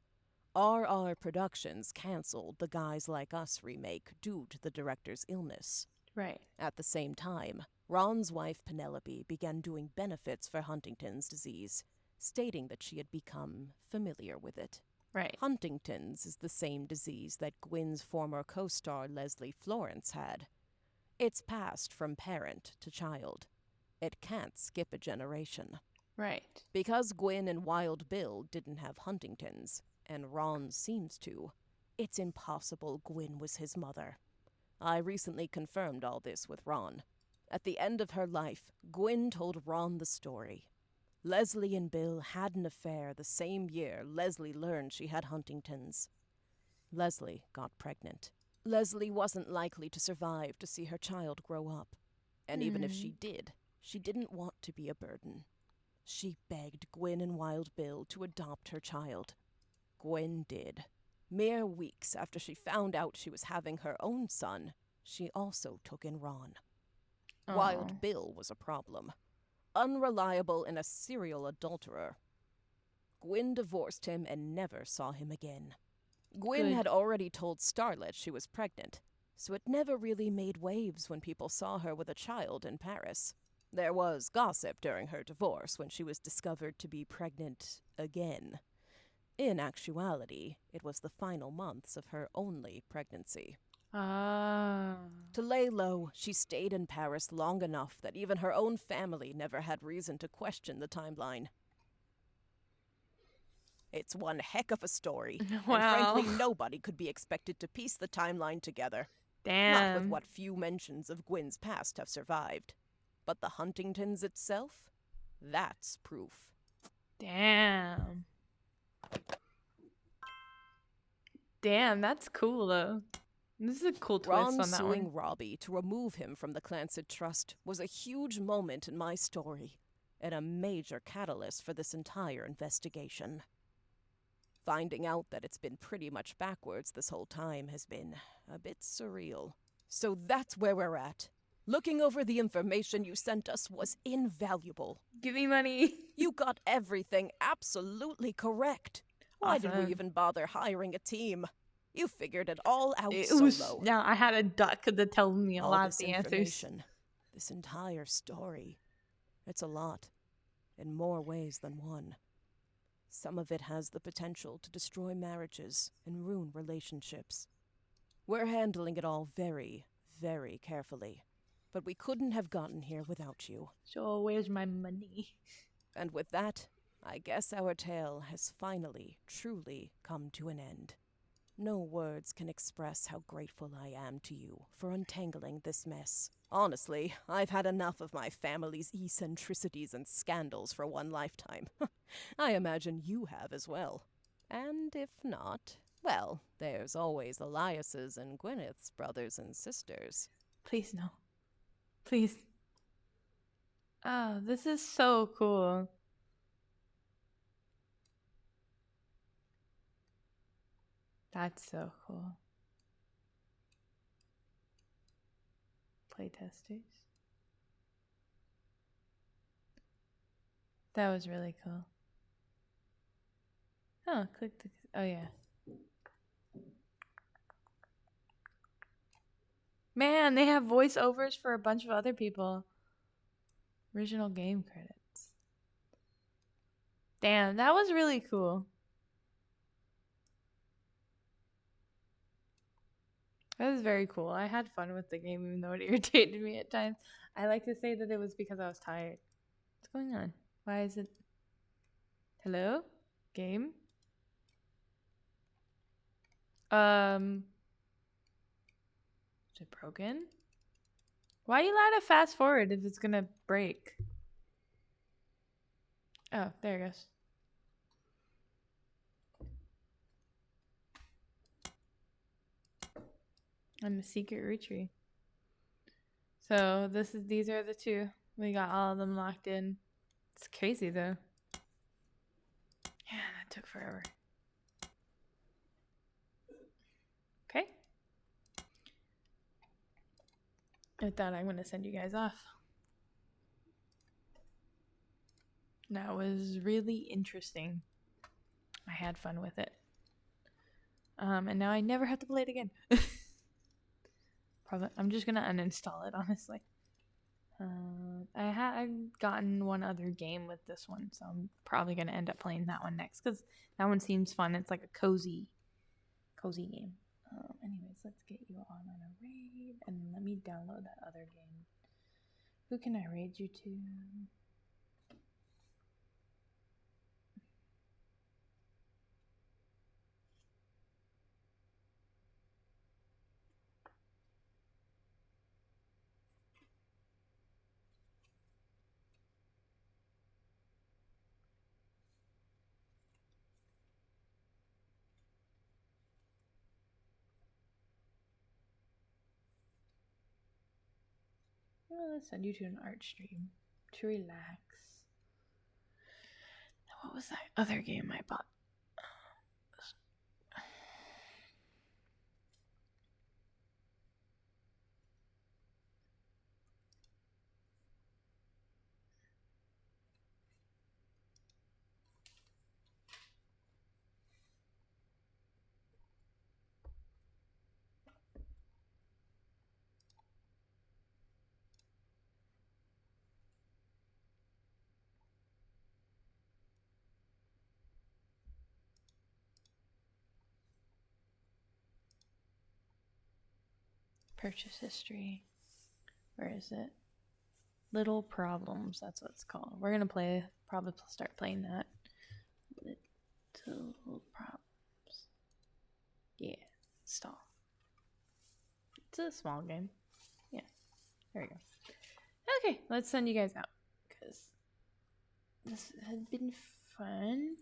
RR Productions canceled the Guys Like Us remake due to the director's illness. Right. At the same time, Ron's wife Penelope began doing benefits for Huntington's disease, stating that she had become familiar with it. Right. Huntington's is the same disease that Gwyn's former co-star Leslie Florence had. It's passed from parent to child. It can't skip a generation. Right. Because Gwyn and Wild Bill didn't have Huntington's, and Ron seems to, it's impossible Gwyn was his mother. I recently confirmed all this with Ron. At the end of her life, Gwyn told Ron the story. Leslie and Bill had an affair the same year Leslie learned she had Huntington's. Leslie got pregnant. Leslie wasn't likely to survive to see her child grow up. And even if she did, she didn't want to be a burden. She begged Gwyn and Wild Bill to adopt her child. Gwyn did. Mere weeks after she found out she was having her own son, she also took in Ron. Wild Bill was a problem. Unreliable and a serial adulterer. Gwyn divorced him and never saw him again. Gwyn had already told Starlet she was pregnant, so it never really made waves when people saw her with a child in Paris. There was gossip during her divorce when she was discovered to be pregnant again. In actuality, it was the final months of her only pregnancy. Ah. To lay low, she stayed in Paris long enough that even her own family never had reason to question the timeline. It's one heck of a story, Wow. and frankly nobody could be expected to piece the timeline together. Damn. Not with what few mentions of Gwyn's past have survived. But the Huntingtons itself? That's proof. Damn. Damn, that's cool though. This is a cool twist Ron on that suing one. Robbie to remove him from the Clancid Trust was a huge moment in my story, and a major catalyst for this entire investigation. Finding out that it's been pretty much backwards this whole time has been a bit surreal. So that's where we're at. Looking over the information you sent us was invaluable. Give me money. You got everything absolutely correct. Why did we Awesome. even bother hiring a team? You figured it all out It solo. was, yeah, I had a duck that tells me a All lot this of the answers. information, this entire story. It's a lot, in more ways than one. Some of it has the potential to destroy marriages and ruin relationships. We're handling it all very, very carefully. But we couldn't have gotten here without you. So where's my money? And with that, I guess our tale has finally, truly come to an end. No words can express how grateful I am to you for untangling this mess. Honestly, I've had enough of my family's eccentricities and scandals for one lifetime. I imagine you have as well. And if not, well, there's always Elias's and Gwyneth's brothers and sisters. Please no. Please. Oh, this is so cool. That's so cool. Playtesters. That was really cool. Oh, click the... Oh, yeah. Man, they have voiceovers for a bunch of other people. Original game credits. Damn, that was really cool. That was very cool. I had fun with the game, even though it irritated me at times. I like to say that it was because I was tired. What's going on? Why is it... Hello? Game? Is it broken? Why are you allowed to fast forward if it's gonna break? Oh, there it goes. I'm a secret Roottrie. So these are the two. We got all of them locked in. It's crazy though. Yeah, that took forever. Okay. With that, I'm going to send you guys off. That was really interesting. I had fun with it. And now I never have to play it again. Probably, I'm just going to uninstall it, honestly. I've gotten one other game with this one, so I'm probably going to end up playing that one next, because that one seems fun. It's like a cozy game. Anyways, let's get you on a raid, and let me download that other game. Who can I raid you to? Well, let's send you to an art stream to relax. What was that other game I bought? Purchase history. Where is it? Little Problems. That's what it's called. We're gonna probably start playing that. Little Problems. Yeah. Stall. It's a small game. Yeah. There we go. Okay, let's send you guys out, because this has been fun.